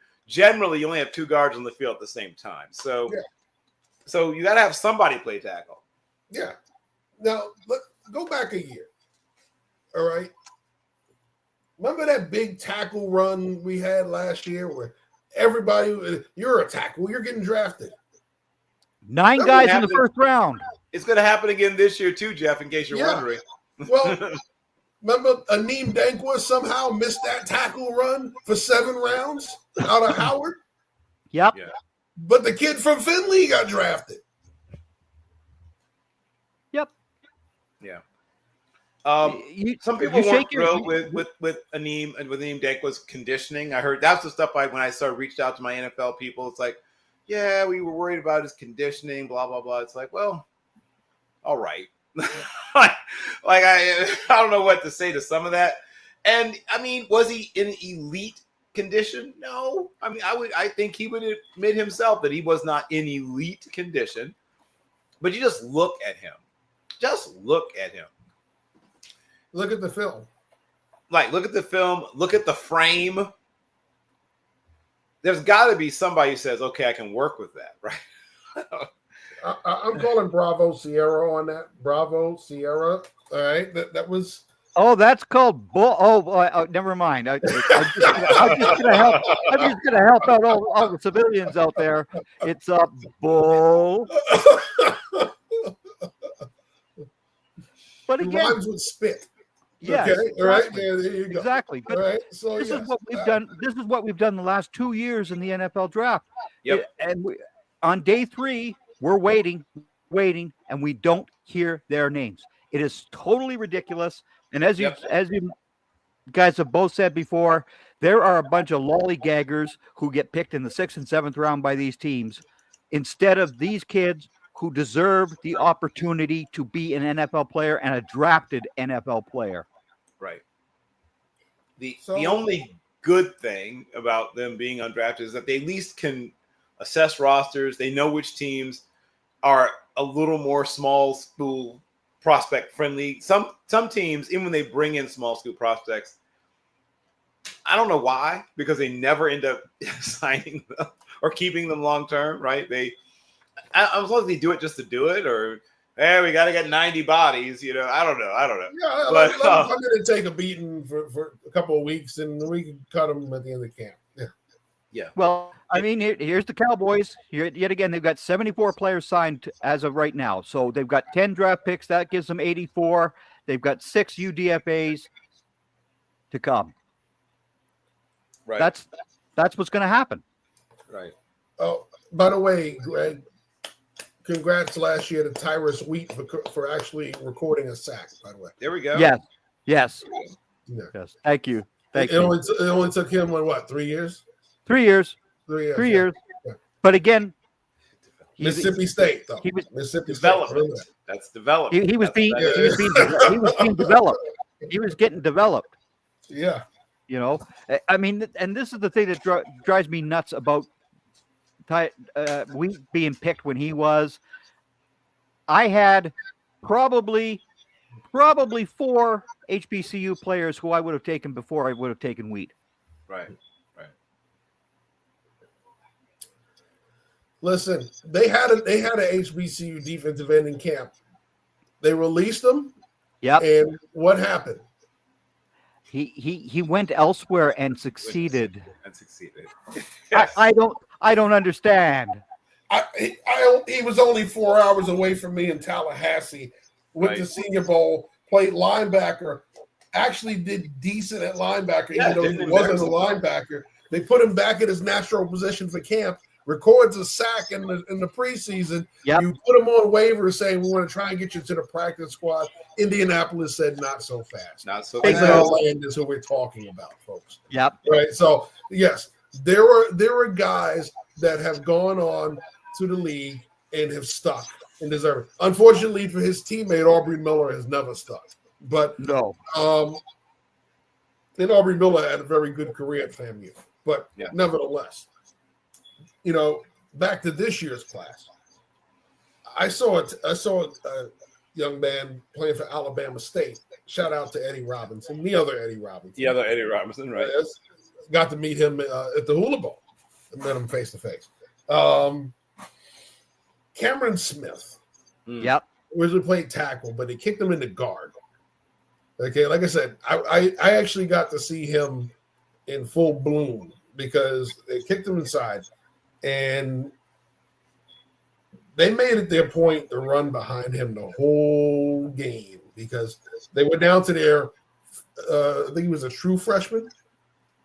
only have 2 guards on the field at the same time. So, so you got to have somebody play tackle.
Yeah. Now, go back a year. All right. Remember that big tackle run we had last year where everybody, you're a tackle, you're getting drafted.
9 guys in the 1st round.
It's going to happen again this year too, Jeff, in case you're wondering.
Well, remember Aneem Dankwa somehow missed that tackle run for 7 rounds out of Howard?
Yep.
Yeah.
But the kid from Finley got drafted.
Yep.
Yeah. Some
You
people weren't
shake your-
thrilled with Aneem and with Aneem Dankwa's conditioning. I heard that's the stuff when I started reached out to my NFL people. It's like, yeah, we were worried about his conditioning, blah blah blah. It's like, well, all right. I don't know what to say to some of that. And I mean, was he in elite condition? No. I mean, I think he would admit himself that he was not in elite condition. But you just look at him. Just look at him.
Look at the film.
Like, look at the film. Look at the frame. There's got to be somebody who says, okay, I can work with that, right?
I'm calling Bravo Sierra on that. Bravo Sierra. All right. That was.
Oh, that's called bull. Oh, never mind. I'm just gonna help out all the civilians out there. It's a bull. But
It
again,
rhymes with spit.
yes,
Okay.
exactly.
All right. Yeah, there you go.
Exactly. But
all right. So
this
yes.
is what we've done. This is what we've done the last 2 years in the NFL draft.
Yep.
And on day 3, we're waiting, and we don't hear their names. It is totally ridiculous. And as you guys have both said before, there are a bunch of lollygaggers who get picked in the 6th and 7th round by these teams instead of these kids who deserve the opportunity to be an NFL player and a drafted NFL player.
Right. The only good thing about them being undrafted is that they at least can assess rosters. They know which teams are a little more small school prospect friendly. Some teams, even when they bring in small school prospects, I don't know why, because they never end up signing them or keeping them long term, right? I was like, they do it just to do it, or hey, we got to get 90 bodies. I don't know.
Yeah,
but
let them come in and take a beating for a couple of weeks, and we can cut them at the end of camp.
Yeah.
Well, I mean, here's the Cowboys. Yet again, they've got 74 players signed as of right now. So they've got 10 draft picks. That gives them 84. They've got 6 UDFAs to come.
Right.
That's what's going to happen.
Right.
Oh, by the way, Greg, congrats last year to Tyrus Wheat for actually recording a sack, by the way.
There we go.
Yes.
Yeah.
Yes. Thank you.
It only took him, 3 years?
3 years.
3 years.
3 years.
Yeah.
But again,
Mississippi State, though.
He was
Mississippi
development.
State.
That's development.
He was being developed. He was getting developed.
Yeah.
I mean, and this is the thing that drives me nuts about Wheat being picked when he was. I had probably 4 HBCU players who I would have taken before I would have taken Wheat.
Right.
Listen, they had a HBCU defensive end in camp. They released him.
Yep.
And what happened?
He went elsewhere and succeeded.
Yes.
I don't understand.
He was only 4 hours away from me in Tallahassee. Went to Senior Bowl, played linebacker, actually did decent at linebacker, even though he wasn't a linebacker. They put him back in his natural position for camp, records a sack in the preseason.
Yep.
You put him on waivers saying, we want to try and get you to the practice squad. Indianapolis said, not so fast.
Not so
Big
fast.
Land is who we're talking about, folks.
Yep.
Right. So, yes, there were guys that have gone on to the league and have stuck and deserve it. Unfortunately for his teammate, Aubrey Miller has never stuck. But
no.
And Aubrey Miller had a very good career at FAMU. But nevertheless, back to this year's class. I saw a young man playing for Alabama State. Shout out to Eddie Robinson, the other Eddie Robinson.
The other Eddie Robinson, right?
Got to meet him at the Hula Bowl. I met him face to face. Cameron Smith.
Yep.
Originally played tackle, but they kicked him into guard. Okay, like I said, I actually got to see him in full bloom because they kicked him inside, and they made it their point to run behind him the whole game because they were down to their, I think he was a true freshman,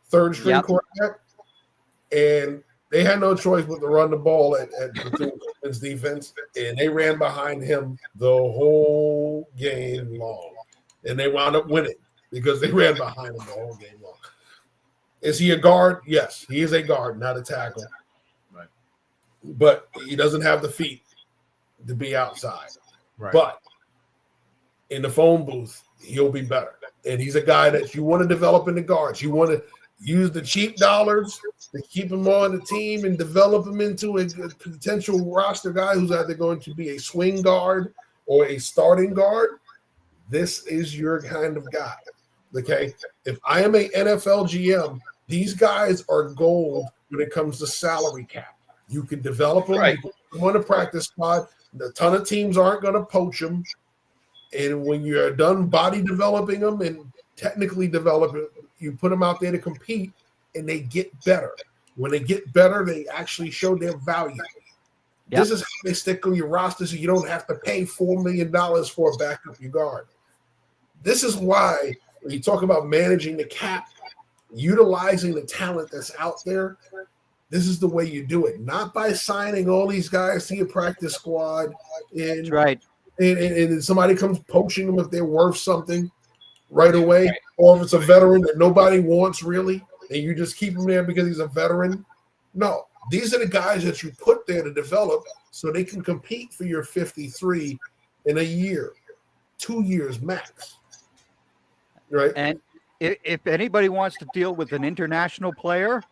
third string quarterback, and They had no choice but to run the ball at Bethune-Cookman's defense, and they ran behind him the whole game long. And they wound up winning because they ran behind him the whole game long. Is he a guard? Yes, he is a guard, not a tackle.
Right.
But he doesn't have the feet to be outside.
Right.
But in the phone booth, he'll be better. And he's a guy that you want to develop in the guards. You want to use the cheap dollars to keep him on the team and develop him into a potential roster guy who's either going to be a swing guard or a starting guard. This is your kind of guy. Okay? If I am a NFL GM, these guys are gold when it comes to salary cap. You can develop them.
Right.
You put them on the practice squad. A ton of teams aren't going to poach them. And when you're done body developing them and technically developing, you put them out there to compete, and they get better. When they get better, they actually show their value. Yep. This is how they stick on your roster so you don't have to pay $4 million for a backup your guard. This is why when you talk about managing the cap, utilizing the talent that's out there, this is the way you do it. Not by signing all these guys to your practice squad. And,
that's right.
And somebody comes poaching them if they're worth something right away, or if it's a veteran that nobody wants really, and you just keep him there because he's a veteran. No, these are the guys that you put there to develop so they can compete for your 53 in a year, 2 years max. Right.
And if anybody wants to deal with an international player,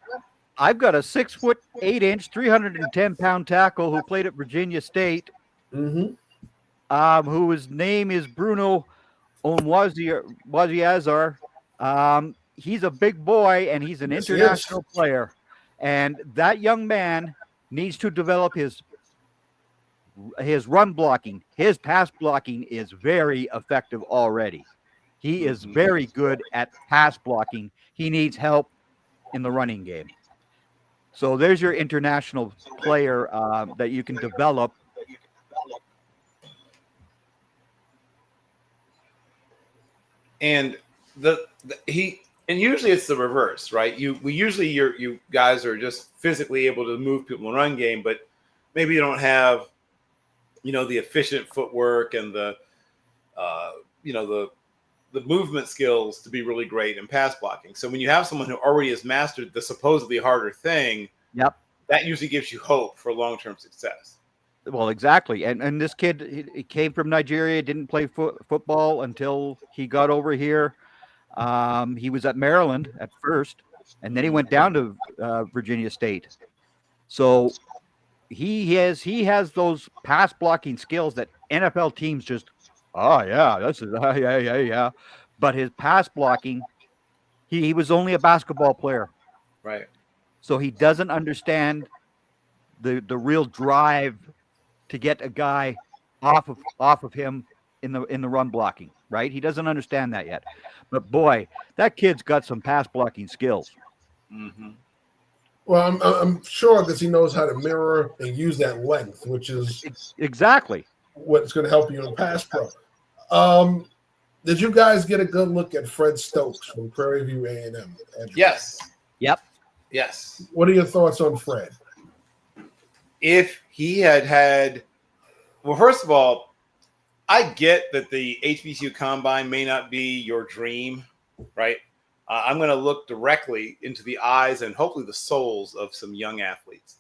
I've got a 6'8", 310-pound tackle who played at Virginia State, whose name is Bruno Onwaziazar. He's a big boy, and he's an international player. And that young man needs to develop his run blocking. His pass blocking is very effective already. He is very good at pass blocking. He needs help in the running game. So there's your international player that you can develop.
And usually it's the reverse, right? You guys are just physically able to move people in the run game, but maybe you don't have, the efficient footwork and the movement skills to be really great in pass blocking. So when you have someone who already has mastered the supposedly harder thing, that usually gives you hope for long-term success.
Well, exactly. And this kid, he came from Nigeria, didn't play football until he got over here. He was at Maryland at first, and then he went down to Virginia State. So he has those pass blocking skills that NFL teams just, yeah. But his pass blocking, he was only a basketball player.
Right.
So he doesn't understand the real drive to get a guy off of him in the run blocking, right? He doesn't understand that yet. But boy, that kid's got some pass blocking skills.
Mm-hmm.
Well, I'm sure because he knows how to mirror and use that length, which is
exactly
what's going to help you in pass pro. Did you guys get a good look at Fred Stokes from Prairie View A&M?
Yes.
Yep.
Yes.
What are your thoughts on Fred?
If he had, well, first of all, I get that the HBCU Combine may not be your dream, right? I'm going to look directly into the eyes and hopefully the souls of some young athletes.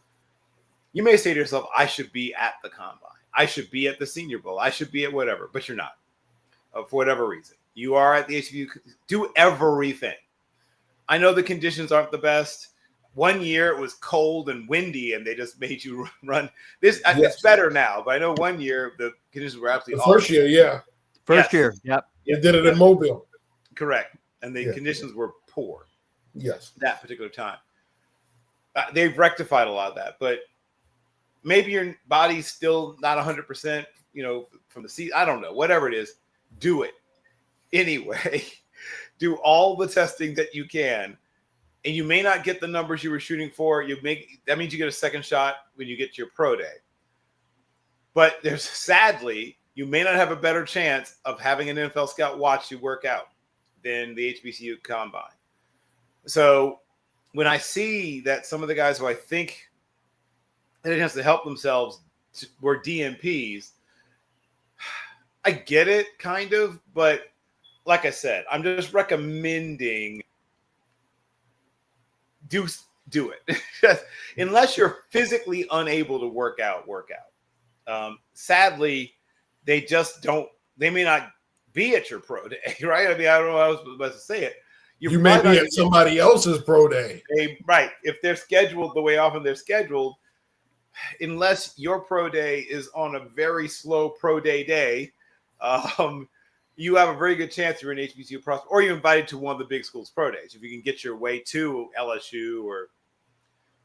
You may say to yourself, I should be at the Combine. I should be at the Senior Bowl. I should be at whatever, but you're not. For whatever reason. You are at the HBCU. Do everything. I know the conditions aren't the best. One year it was cold and windy, and they just made you run. This It's better now, but I know one year the conditions were absolutely awful.
First year, yeah.
First year, yep.
They did it in Mobile.
Correct. And the conditions were poor.
Yes.
That particular time. They've rectified a lot of that, but maybe your body's still not 100%, from the seat. I don't know. Whatever it is, do it anyway. Do all the testing that you can. And you may not get the numbers you were shooting for. That means you get a second shot when you get to your pro day. But sadly, you may not have a better chance of having an NFL scout watch you work out than the HBCU Combine. So when I see that some of the guys who I think and it has to help themselves were DMPs. I get it, kind of, but like I said, I'm just recommending do it. Unless you're physically unable to work out. Sadly, they just don't. They may not be at your pro day, right? I mean, I don't know how I was supposed to say it.
You may be at somebody else's pro day.
Right. If they're scheduled the way often they're scheduled, unless your pro day is on a very slow pro day, you have a very good chance you're an HBCU prospect, or you're invited to one of the big schools' pro days. If you can get your way to LSU or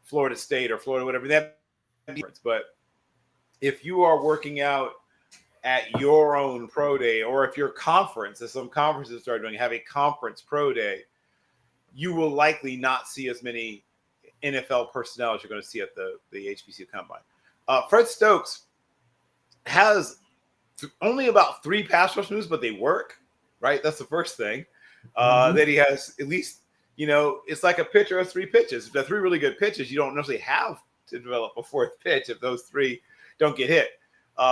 Florida State or Florida, whatever, that difference. But if you are working out at your own pro day, or if your conference, as some conferences start doing, have a conference pro day, you will likely not see as many NFL personnel as you're going to see at the HBCU Combine. Fred Stokes has only about 3 pass rush moves, but they work, right? That's the first thing. That he has at least, it's like a pitcher has 3 pitches. If there are 3 really good pitches, you don't necessarily have to develop a 4th pitch if those 3 don't get hit.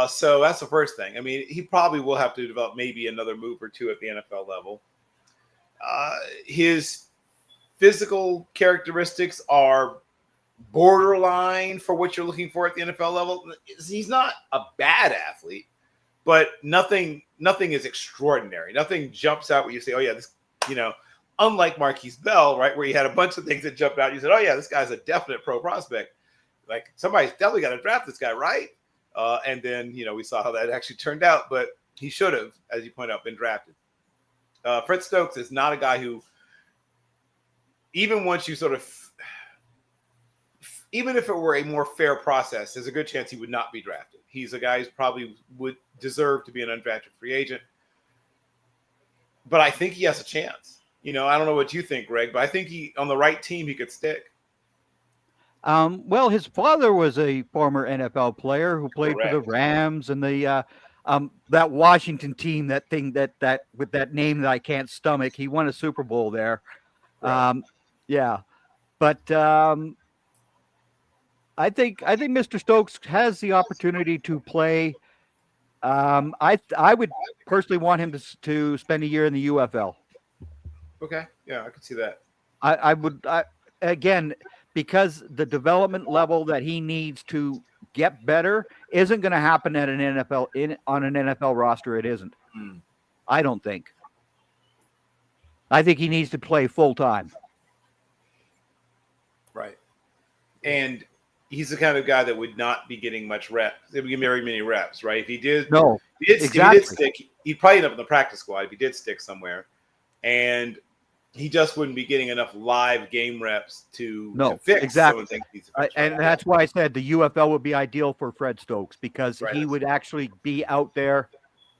So that's the first thing. I mean, he probably will have to develop maybe another move or 2 at the NFL level. His physical characteristics are borderline for what you're looking for at the NFL level. He's not a bad athlete, but nothing is extraordinary. Nothing jumps out where you say, oh yeah, this, unlike Marquise Bell, right, where you had a bunch of things that jumped out. You said, oh yeah, this guy's a definite pro prospect. Like, somebody's definitely got to draft this guy, right? And then, we saw how that actually turned out, but he should have, as you point out, been drafted. Fred Stokes is not a guy who, even once you sort of, even if it were a more fair process, there's a good chance he would not be drafted. He's a guy who probably would deserve to be an undrafted free agent. But I think he has a chance. I don't know what you think, Greg, but I think on the right team, he could stick.
Well, his father was a former NFL player who played
Correct.
for the Rams and the that Washington team, that with that name that I can't stomach. He won a Super Bowl there.
Right.
Yeah, but I think Mr. Stokes has the opportunity to play. I would personally want him to spend a year in the UFL.
Okay, yeah, I could see that.
I would again, because the development level that he needs to get better isn't going to happen at an NFL on an NFL roster. It isn't. I don't think. I think he needs to play full time.
Right. And he's the kind of guy that would not be getting much reps. They would get very many reps, right? If he did,
exactly.
If he did stick, he'd probably end up in the practice squad if he did stick somewhere. And he just wouldn't be getting enough live game reps to fix
exactly.
some of the things.
And that's why I said the UFL would be ideal for Fred Stokes, because he would actually be out there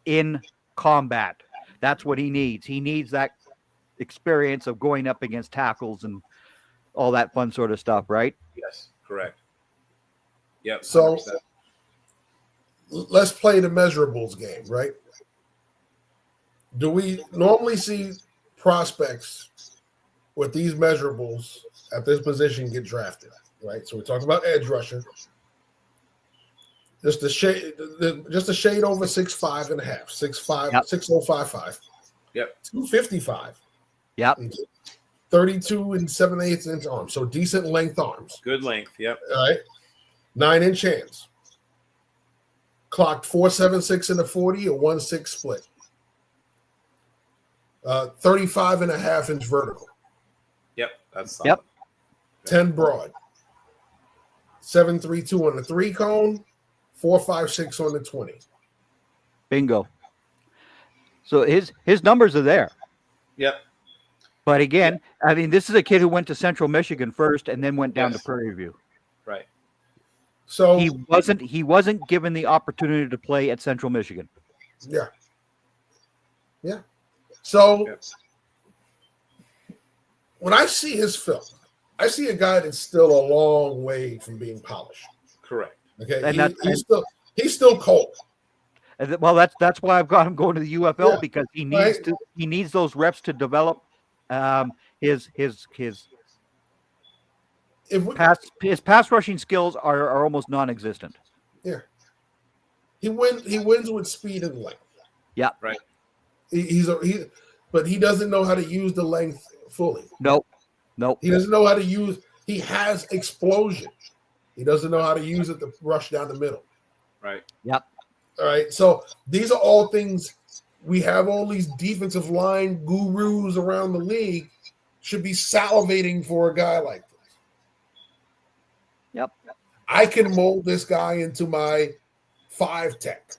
in combat. That's what he needs. He needs that experience of going up against tackles and all that fun sort of stuff, right?
Yes, correct. Yep.
So 100%. Let's play the measurables game, right? Do we normally see prospects with these measurables at this position get drafted, right? So we're talking about edge rusher. Just a shade over 6'5" and a half, 6'5",
Yep.
6'055.
Yep.
255.
Yep.
32 and 7/8 inch arms. So decent length arms.
Good length. Yep.
All right. 9-inch hands. Clocked 4.76 in the 40, a 1.6 split. 35 and a half inch vertical.
Yep. That's solid.
Yep.
10 broad. 7.32 on the 3 cone. 4.56 on the 20.
Bingo. So his numbers are there.
Yep.
But again, I mean, this is a kid who went to Central Michigan first and then went down to Prairie View.
Right.
So
he wasn't given the opportunity to play at Central Michigan.
Yeah. Yeah. So when I see his film, I see a guy that's still a long way from being polished.
Correct.
Okay.
And
he's still cold.
Well, that's why I've got him going to the UFL, because he needs those reps to develop his
if we,
his pass rushing skills are almost non-existent.
yeah, he wins with speed and length.
Yeah,
right.
But he doesn't know how to use the length fully.
Nope.
He doesn't know how to use. He has explosion. He doesn't know how to use it to rush down the middle.
Right.
Yep.
All right. So these are all things. We have all these defensive line gurus around the league should be salivating for a guy like this.
Yep.
I can mold this guy into my 5 tech.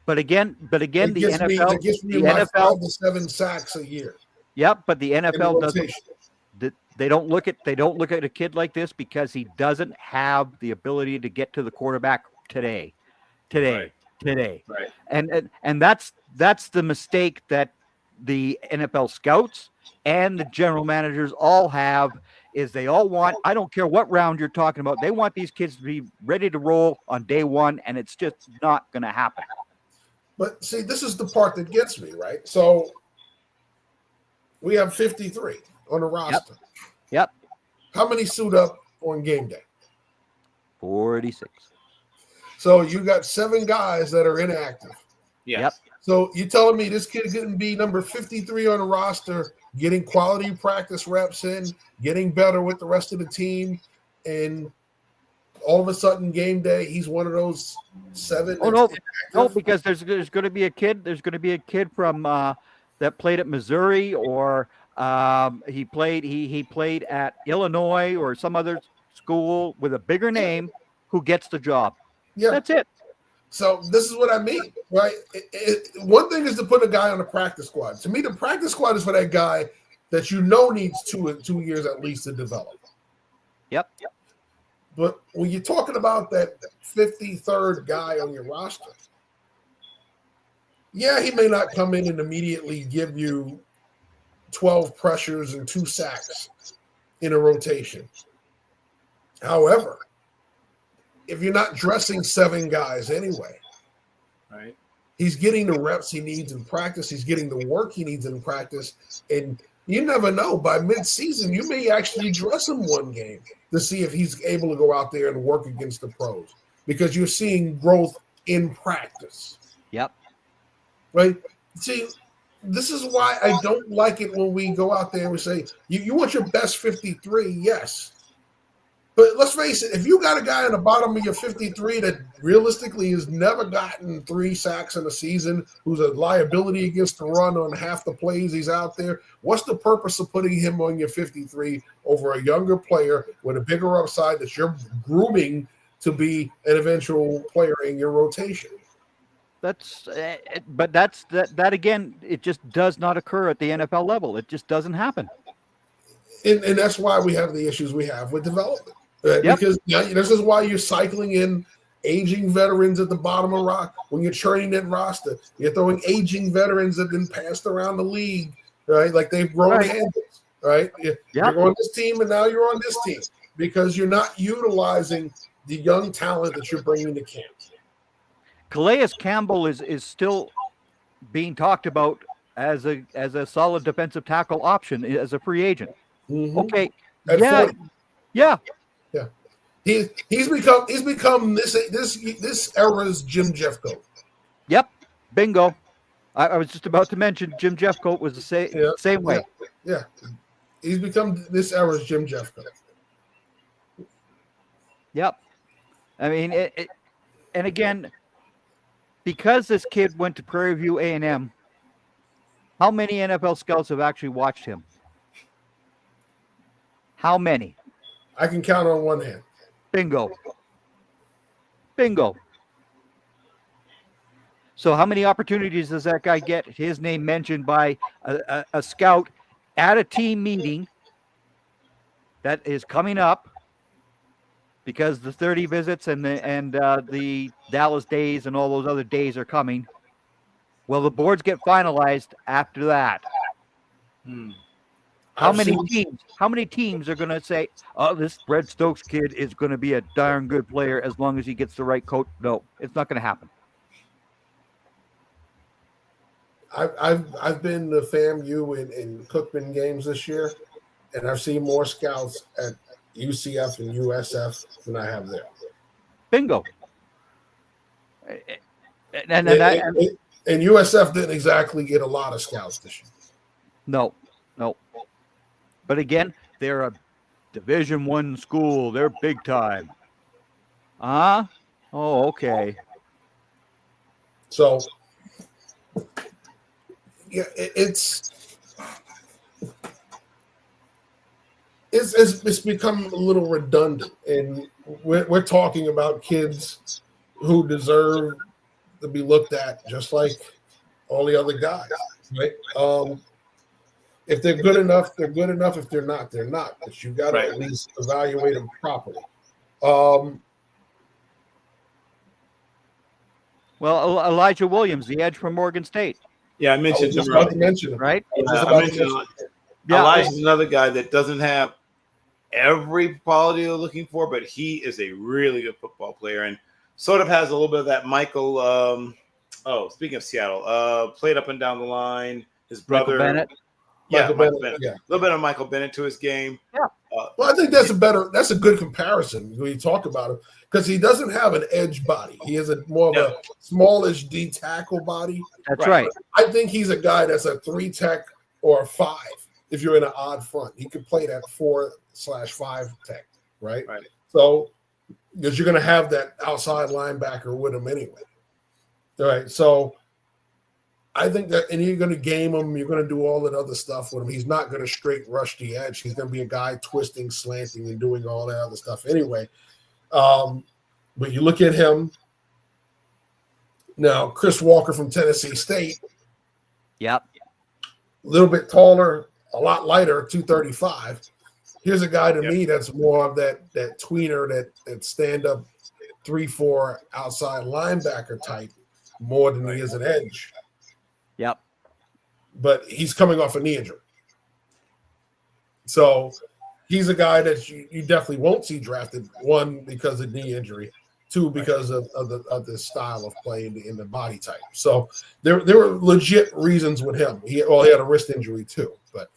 But again, the NFL,
it gets me
the
my
NFL,
5 to 7 sacks a year.
yep. But the
in the
NFL doesn't.
rotation.
They don't look at a kid like this because he doesn't have the ability to get to the quarterback today.
Right.
And that's the mistake that the NFL scouts and the general managers all have, is they all want, I don't care what round you're talking about, they want these kids to be ready to roll on day one, and it's just not going to happen.
But see, this is the part that gets me, right? So we have 53 on the roster.
Yep.
How many suit up on game day?
46.
So you got 7 guys that are inactive.
Yes.
Yep.
So you telling me this kid couldn't be number 53 on the roster, getting quality practice reps in, getting better with the rest of the team, and all of a sudden game day he's one of those 7?
Oh no, because there's going to be a kid. There's going to be a kid from that played at Missouri, or he played at Illinois or some other school with a bigger name who gets the job.
Yeah,
that's it.
So this is what I mean, right? One thing is to put a guy on the practice squad. To me, the practice squad is for that guy that needs 2 years at least to develop.
Yep.
But when you're talking about that 53rd guy on your roster, yeah, he may not come in and immediately give you 12 pressures and 2 sacks in a rotation. However, if you're not dressing 7 guys anyway,
right,
he's getting the reps he needs in practice. He's getting the work he needs in practice. And you never know, by mid-season, you may actually dress him one game to see if he's able to go out there and work against the pros, because you're seeing growth in practice.
Yep.
Right? See, this is why I don't like it when we go out there and we say, you want your best 53? Yes. But let's face it, if you got a guy on the bottom of your 53 that realistically has never gotten 3 sacks in a season, who's a liability against the run on half the plays he's out there, what's the purpose of putting him on your 53 over a younger player with a bigger upside that you're grooming to be an eventual player in your rotation?
That again, it just does not occur at the NFL level. It just doesn't happen.
And that's why we have the issues we have with development. Right?
Yep.
Because this is why you're cycling in aging veterans at the bottom of rock. When you're churning that roster, you're throwing aging veterans that have been passed around the league, right? Like they've grown handles, right? You're on this team and now you're on this team because you're not utilizing the young talent that you're bringing to camp.
Calais Campbell is still being talked about as a solid defensive tackle option as a free agent.
Mm-hmm.
Okay.
At
yeah.
40.
Yeah.
Yeah. He's become this era's Jim Jeffcoat.
Yep. Bingo. I was just about to mention Jim Jeffcoat was the same way.
Yeah. He's become this era's Jim Jeffcoat.
Yep. I mean, and again, because this kid went to Prairie View A&M, how many NFL scouts have actually watched him? How many?
I can count on one hand.
Bingo. So how many opportunities does that guy get his name mentioned by a scout at a team meeting that is coming up, because the 30 visits and the Dallas days and all those other days are coming? Well, the boards get finalized after that. How many teams are going to say, "Oh, this Brett Stokes kid is going to be a darn good player as long as he gets the right coach"? No, it's not going to happen.
I've been to FAMU in Cookman games this year, and I've seen more scouts at UCF and USF than I have there.
Bingo. And
USF didn't exactly get a lot of scouts this year.
No. But again, they're a Division I school. They're big time. Oh, okay.
So, yeah, it's become a little redundant, and we're talking about kids who deserve to be looked at just like all the other guys, right? If they're good enough, they're good enough. If they're not, they're not. But you got to at least evaluate them properly.
Well, Elijah Williams, the edge from Morgan State.
Yeah, I mentioned him.
Right?
Elijah's another guy that doesn't have every quality they're looking for, but he is a really good football player and sort of has a little bit of that Michael. Speaking of Seattle, played up and down the line. His brother,
Michael
Bennett. Yeah, a little bit of Michael Bennett to his game.
Yeah.
Well, I think that's a good comparison when you talk about him because he doesn't have an edge body. He has more of a smallish D tackle body.
That's right.
I think he's a guy that's a 3 tech or a 5 if you're in an odd front. He could play that 4/5 tech, right?
Right.
So because you're going to have that outside linebacker with him anyway. All right. So I think that, and you're going to game him. You're going to do all that other stuff with him. He's not going to straight rush the edge. He's going to be a guy twisting, slanting, and doing all that other stuff anyway. But you look at him now, Chris Walker from Tennessee State.
Yep.
A little bit taller, a lot lighter, 235. Here's a guy to me that's more of that tweener, that stand-up 3-4 outside linebacker type more than he is an edge.
Yep.
But he's coming off a knee injury. So he's a guy that you definitely won't see drafted, 1, because of knee injury, 2, because of the style of play in the body type. So there were legit reasons with him. He had a wrist injury too. But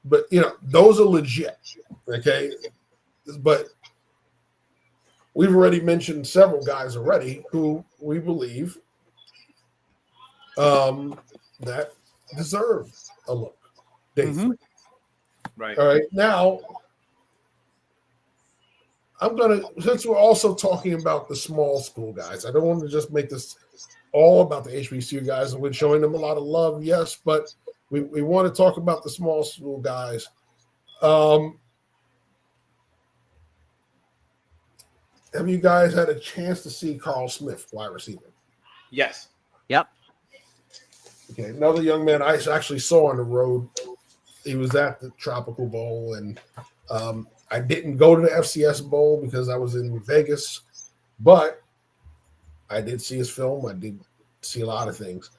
but those are legit. Okay. But we've already mentioned several guys already who we believe that deserve a look.
Mm-hmm.
Right.
All right. Now, since we're also talking about the small school guys, I don't want to just make this all about the HBCU guys, and we're showing them a lot of love, yes, but we want to talk about the small school guys. Have you guys had a chance to see Carl Smith, wide receiver?
Yes.
Yep.
Okay, another young man I actually saw on the road. He was at the Tropical Bowl, and I didn't go to the FCS Bowl because I was in Vegas, but I did see his film. I did see a lot of things.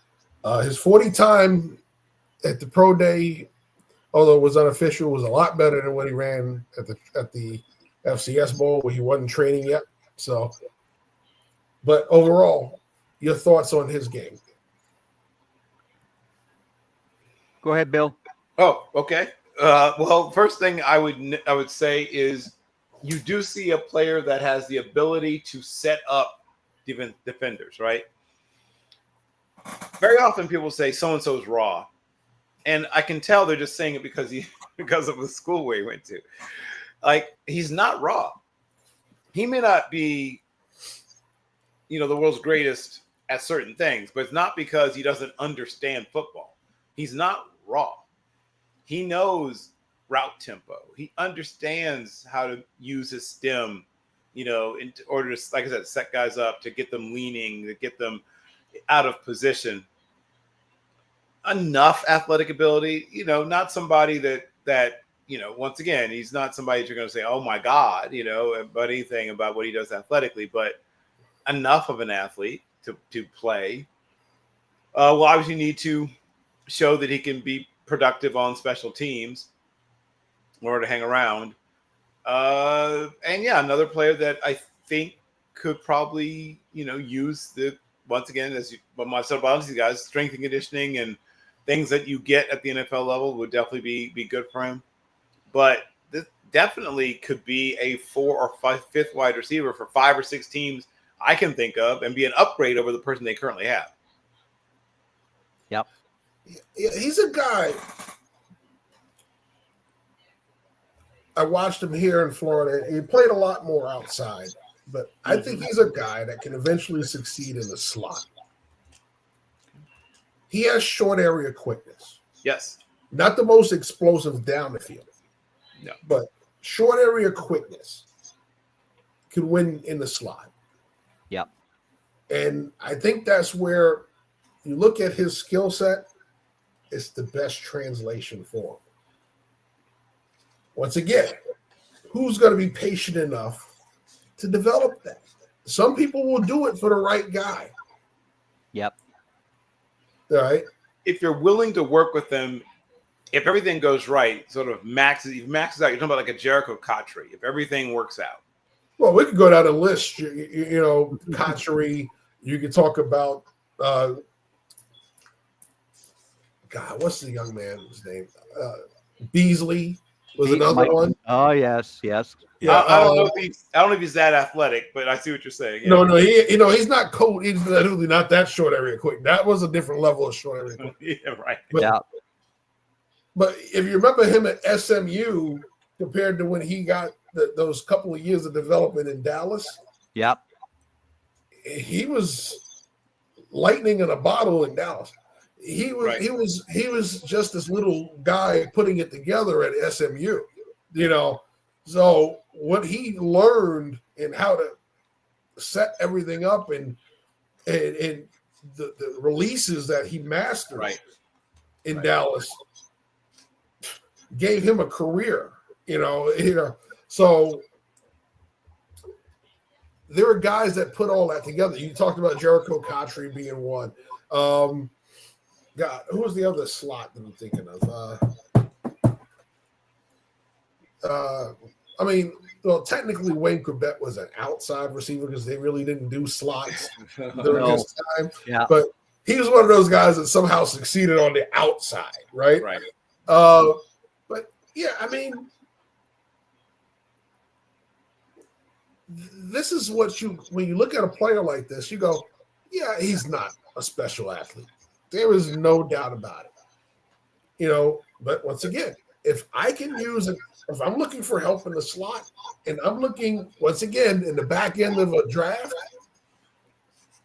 His 40 time at the Pro Day, although it was unofficial, was a lot better than what he ran at the FCS Bowl where he wasn't training yet. So, but overall, your thoughts on his game?
Go ahead, Bill.
Oh, okay. Well, first thing I would say is you do see a player that has the ability to set up defenders, right? Very often people say so-and-so is raw. And I can tell they're just saying it because of the school where he went to. Like, he's not raw. He may not be, the world's greatest at certain things, but it's not because he doesn't understand football. He's not raw. He knows route tempo. He understands how to use his stem, in order to, like I said, set guys up, to get them leaning, to get them out of position. Enough athletic ability, not somebody that once again, he's not somebody that you're going to say, oh my God, about anything about what he does athletically, but enough of an athlete to play. Will obviously need to show that he can be productive on special teams in order to hang around. And yeah, another player that I think could probably, use once again, as myself about these guys, strength and conditioning and things that you get at the NFL level would definitely be good for him. But definitely could be a 4 or 5th wide receiver for 5 or 6 teams I can think of, and be an upgrade over the person they currently have.
Yep.
Yeah, he's a guy. I watched him here in Florida. He played a lot more outside, but I think he's a guy that can eventually succeed in the slot. He has short area quickness.
Yes.
Not the most explosive down the field.
No.
But short area quickness can win in the slot.
Yep.
And I think that's where you look at his skill set, it's the best translation for him. Once again, who's going to be patient enough to develop that? Some people will do it for the right guy.
Yep.
All right.
If you're willing to work with them, if everything goes right, sort of maxes out, you're talking about like a Jericho Cotchery, if everything works out.
Well, we could go down a list, you know, Cotchery. You could talk about, God, what's the young man's name? Beasley was another one.
Oh, yes.
Yeah, I don't know if he's that athletic, but I see what you're saying. Yeah.
No, he's not cold. He's literally not that short area quick. That was a different level of short area quick.
Yeah, right.
But if you remember him at SMU compared to when he got those couple of years of development in Dallas,
yep,
he was lightning in a bottle in Dallas. He was just this little guy putting it together at SMU, you know. So what he learned and how to set everything up and the releases that he mastered in Dallas gave him a career, you know. So there are guys that put all that together. You talked about Jericho Cotchery being one. God, who was the other slot that I'm thinking of? I mean, well, technically Wayne Corbett was an outside receiver because they really didn't do slots during his time.
Yeah.
But he was one of those guys that somehow succeeded on the outside, right?
Right.
But yeah, I mean, this is what when you look at a player like this, you go, yeah, he's not a special athlete. There is no doubt about it. You know, but once again, if I can use it, if I'm looking for help in the slot and I'm looking, once again, in the back end of a draft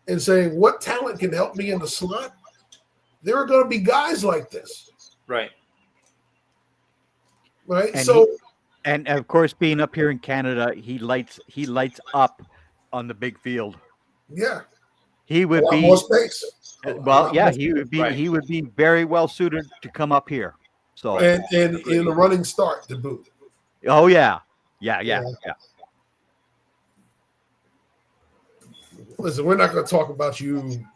and saying what talent can help me in the slot, there are going to be guys like this.
Right.
Right.
And and of course, being up here in Canada, he lights up on the big field.
Yeah.
He would be
more space.
Well, yeah, he would be very well suited to come up here. So
and in a running start to boot.
Oh yeah.
Listen, we're not going to talk about you.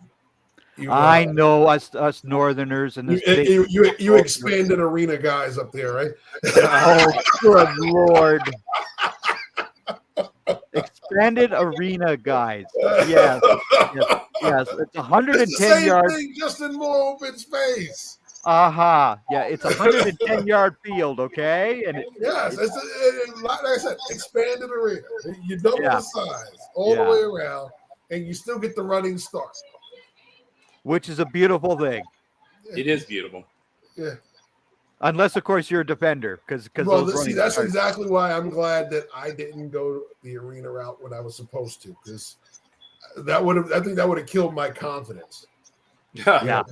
I know us Northerners and this
you expanded arena guys up there, right?
Oh, good Lord! Expanded arena guys. Yes. It's 110 yards.
Just in more open space.
Yeah, it's 110-yard field, okay? And
like I said, expanded arena. You double the size all the way around, and you still get the running start,
which is a beautiful thing.
It is beautiful.
Yeah.
Unless, of course, you're a defender, because
that's exactly why I'm glad that I didn't go the arena route when I was supposed to, because I think that would have killed my confidence.
Yeah.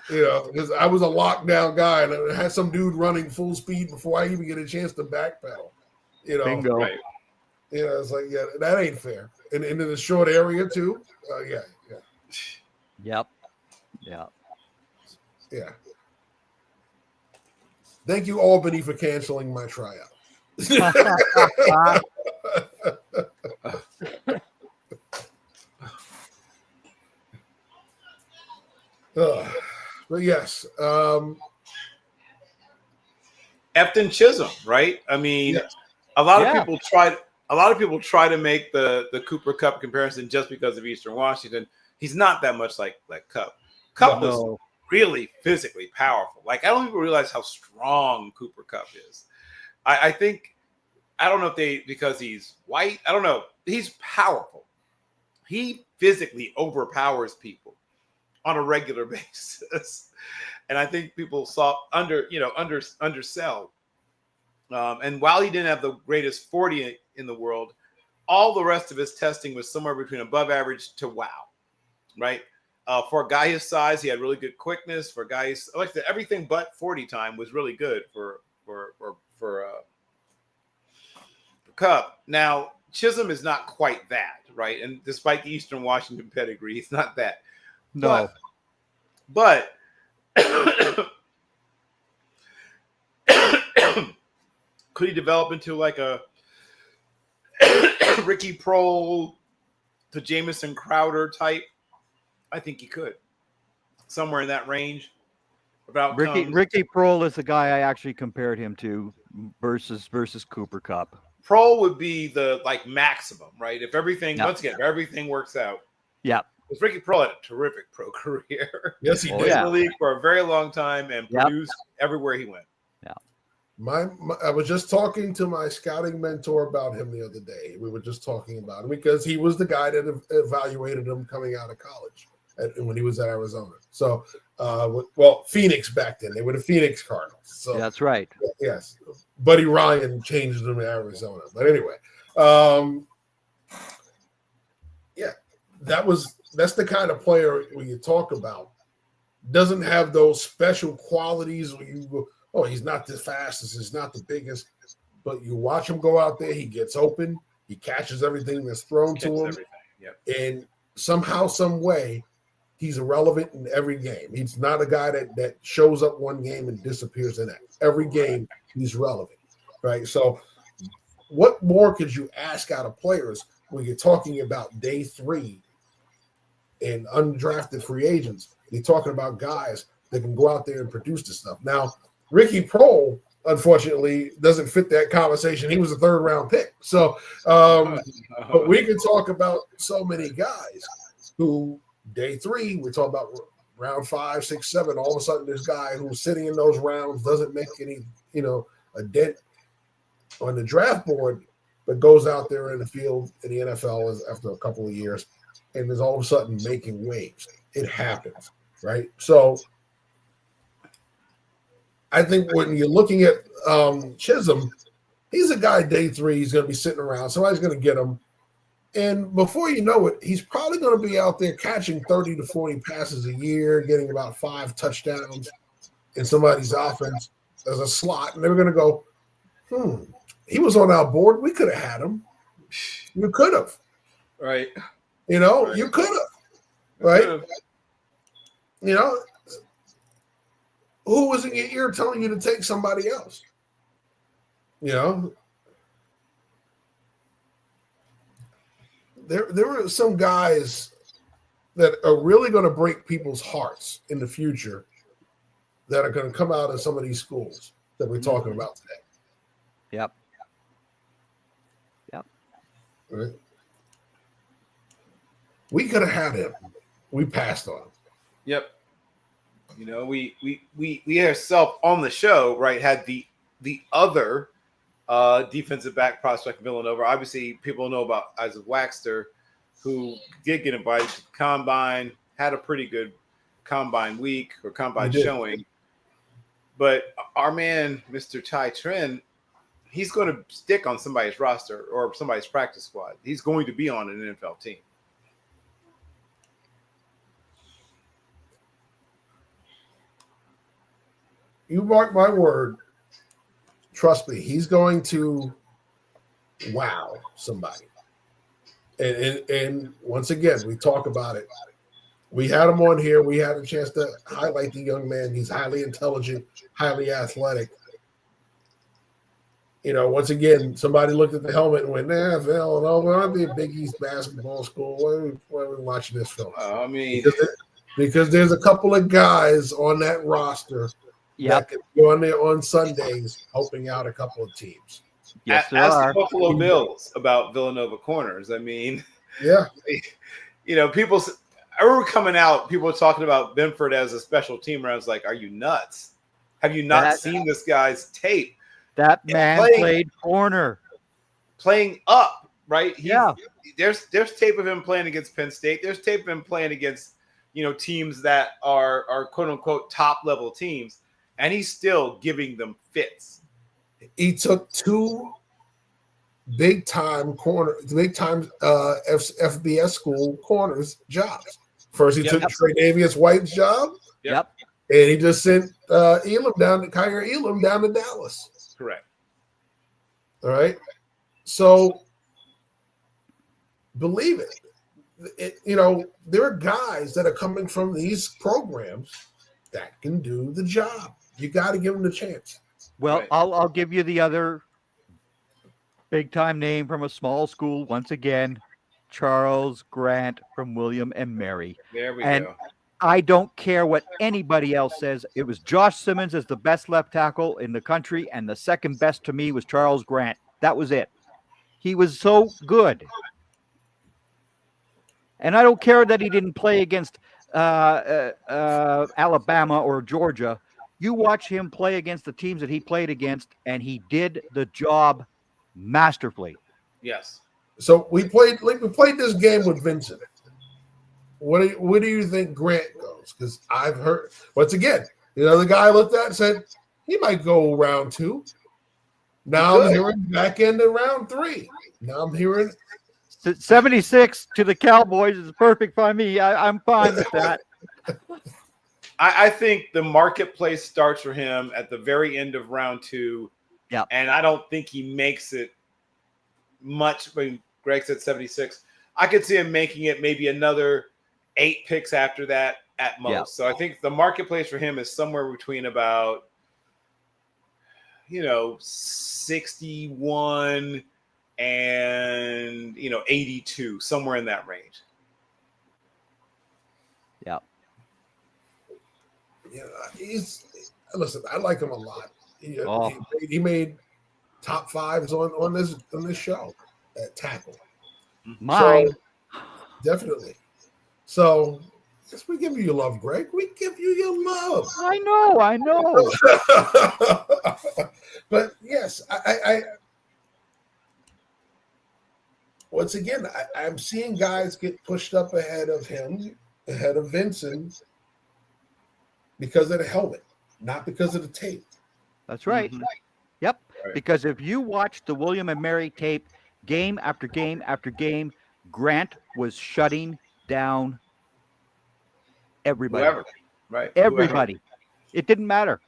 You know, because I was a lockdown guy and I had some dude running full speed before I even get a chance to backpedal. You know,
bingo.
Right. You know, it's like, yeah, that ain't fair. And in the short area too.
Yep.
Yeah. Thank you, Albany, for canceling my tryout. But yes,
Efton Chisholm, right? I mean,
yes.
A lot of people try to make the Cooper Kupp comparison just because of Eastern Washington. He's not that much like Kupp. Kupp was really physically powerful. Like, I don't even realize how strong Cooper Kupp is. I think, I don't know if because he's white, I don't know. He's powerful. He physically overpowers people on a regular basis. And I think people undersell. And while he didn't have the greatest 40 in the world, all the rest of his testing was somewhere between above average to wow, right? For a guy his size, he had really good quickness. For guys, like I said, everything but 40 time was really good for Cup. Now, Chisholm is not quite that, right? And despite the Eastern Washington pedigree, he's not that.
No.
But could he develop into like a Ricky Prohl to Jamison Crowder type? I think he could. Somewhere in that range.
Ricky Prohl is the guy I actually compared him to versus Cooper Kupp.
Prohl would be the maximum, right? If everything, once again, if everything works out.
Yeah.
Because Ricky Prohl had a terrific pro career.
Yes, he did.
In the league for a very long time and produced everywhere he went.
Yeah.
I was just talking to my scouting mentor about him the other day. We were just talking about him because he was the guy that evaluated him coming out of college when he was at Arizona. So, Phoenix back then. They were the Phoenix Cardinals. So
that's right.
Yes. Buddy Ryan changed them to Arizona. But anyway, that's the kind of player when you talk about. Doesn't have those special qualities where you go, oh, he's not the fastest, he's not the biggest, but you watch him go out there, he gets open, he catches everything that's thrown to him, and somehow, some way, he's irrelevant in every game. He's not a guy that shows up one game and disappears in that. Every game, he's relevant, right? So what more could you ask out of players when you're talking about day 3 and undrafted free agents? You're talking about guys that can go out there and produce this stuff. Now, Ricky Prohl, unfortunately, doesn't fit that conversation. He was a 3rd-round pick. So, but we can talk about so many guys who day 3, we talk about round 5, 6, 7. All of a sudden, this guy who's sitting in those rounds doesn't make any, a dent on the draft board, but goes out there in the field in the NFL after a couple of years and is all of a sudden making waves. It happens, right? So I think when you're looking at Chisholm, he's a guy day 3, he's going to be sitting around. Somebody's going to get him. And before you know it, he's probably going to be out there catching 30 to 40 passes a year, getting about 5 touchdowns in somebody's offense as a slot. And they're going to go, he was on our board. We could have had him. You could have.
Right.
You could have. Right. Who was in your ear telling you to take somebody else? There are some guys that are really going to break people's hearts in the future that are going to come out of some of these schools that we're talking about today.
Yep.
Right? We could have had him. We passed on him.
Yep. We ourselves on the show, right, had the other defensive back prospect Villanova. Obviously, people know about Isaac Waxter, who did get invited to the combine, had a pretty good combine week or combine showing. But our man, Mr. Ty Trent, he's going to stick on somebody's roster or somebody's practice squad. He's going to be on an NFL team.
You mark my word. Trust me, he's going to wow somebody. And once again, we talk about it. We had him on here. We had a chance to highlight the young man. He's highly intelligent, highly athletic. Once again, somebody looked at the helmet and went, Phil, no, we're not the Big East basketball school. Why are we watching this film? Because there's a couple of guys on that roster that can go on there on Sundays helping out a couple of teams.
Yes, there
Ask
are.
the Buffalo Bills about Villanova corners. People. I remember coming out, people were talking about Benford as a special teamer. I was like, are you nuts? Have you not seen this guy's tape?
That man played corner.
Playing up, right?
There's
tape of him playing against Penn State. There's tape of him playing against, teams that are quote unquote top level teams, and he's still giving them fits.
He took two big time FBS school corners jobs. First, he took Tre'Davious White's job.
Yep.
And he just sent Kyrie Elam down to Dallas.
Correct.
All right. So believe it. There are guys that are coming from these programs that can do the job. You got to give them the chance.
Well, right. I'll give you the other big time name from a small school once again, Charles Grant from William and Mary.
There we go.
I don't care what anybody else says. It was Josh Simmons as the best left tackle in the country, and the second best to me was Charles Grant. That was it. He was so good. And I don't care that he didn't play against Alabama or Georgia. You watch him play against the teams that he played against, and he did the job masterfully.
Yes.
So we played this game with Vincent. What do you think Grant goes? Because I've heard once again, the guy looked at and said he might go round 2. Now I'm hearing back end of round 3. Now I'm hearing
76 to the Cowboys is perfect by me. I'm fine with that.
I think the marketplace starts for him at the very end of round 2.
Yeah.
And I don't think he makes it much when Greg said 76. I could see him making it maybe another 8 picks after that at most. Yeah. So I think the marketplace for him is somewhere between about, 61 and, 82, somewhere in that range.
Yeah.
Yeah, listen, I like him a lot. He made top 5s on this show at tackle.
Mine.
So, definitely. So, yes, we give you your love, Greg. We give you your love.
I know.
But yes, I once again, I'm seeing guys get pushed up ahead of him, ahead of Vincent, because of the helmet, not because of the tape.
That's right. Mm-hmm. Yep. Right. Because if you watch the William and Mary tape, game after game after game, Grant was shutting down everybody.
Whoever. Right.
Everybody. Whoever. It didn't matter.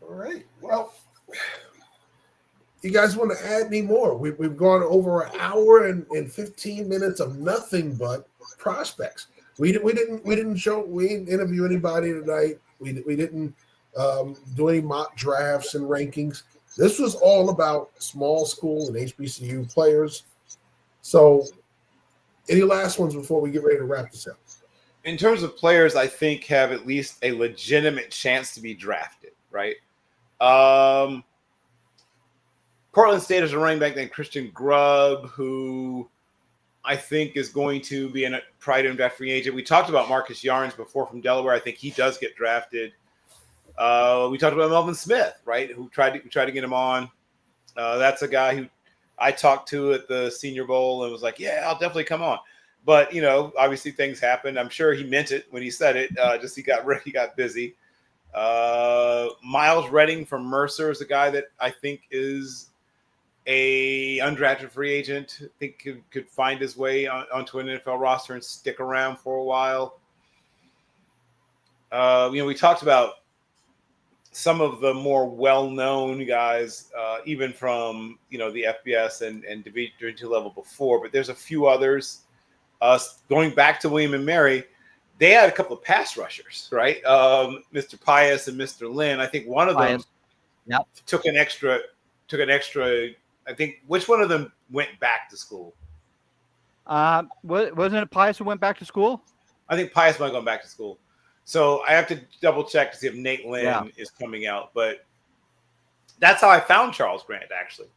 All right. Well, you guys want to add any more? We've gone over an hour and 15 minutes of nothing but prospects. We didn't interview anybody tonight. We didn't do any mock drafts and rankings. This was all about small school and HBCU players. So, any last ones before we get ready to wrap this up?
In terms of players, I think have at least a legitimate chance to be drafted, right? Portland State has a running back named Christian Grubb, who I think is going to be a probably draft free agent. We talked about Marcus Yarns before from Delaware. I think he does get drafted. We talked about Melvin Smith, right? We tried to get him on. That's a guy who I talked to at the Senior Bowl and was like, "Yeah, I'll definitely come on." But obviously things happened. I'm sure he meant it when he said it. Just he got busy. Miles Redding from Mercer is a guy that I think is a undrafted free agent. I think could find his way onto an NFL roster and stick around for a while. We talked about some of the more well-known guys, even from the FBS and Division II level before, but there's a few others. Going back to William and Mary, they had a couple of pass rushers, right? Mr. Pius and Mr. Lynn. I think one of them took an extra. I think which one of them went back to school?
Wasn't it Pius who went back to school?
I think Pius might have gone back to school. So I have to double check to see if Nate Lynn is coming out. But that's how I found Charles Grant. Actually,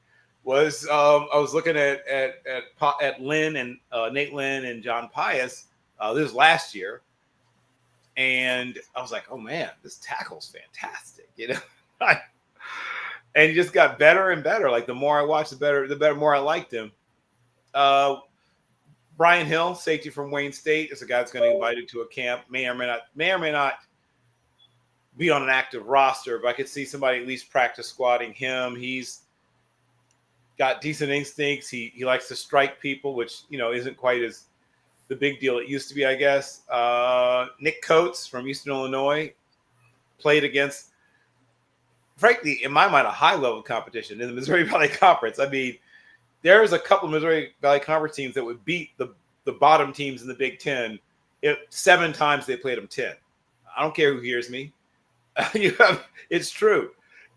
was I was looking at Lynn and Nate Lynn and John Pius. This was last year, And I was like, oh man, this tackle's fantastic, and he just got better and better. Like the more I watched, the more I liked him. Brian Hill, safety from Wayne State, is a guy that's going to be invited to a camp. May or may not be on an active roster, but I could see somebody at least practice squatting him. He's got decent instincts. He likes to strike people, which isn't quite as the big deal it used to be, I guess. Nick Coates from Eastern Illinois played against, frankly, in my mind, a high-level competition in the Missouri Valley Conference. I mean, there's a couple of Missouri Valley Conference teams that would beat the bottom teams in the Big Ten if 7 times they played them 10. I don't care who hears me. It's true.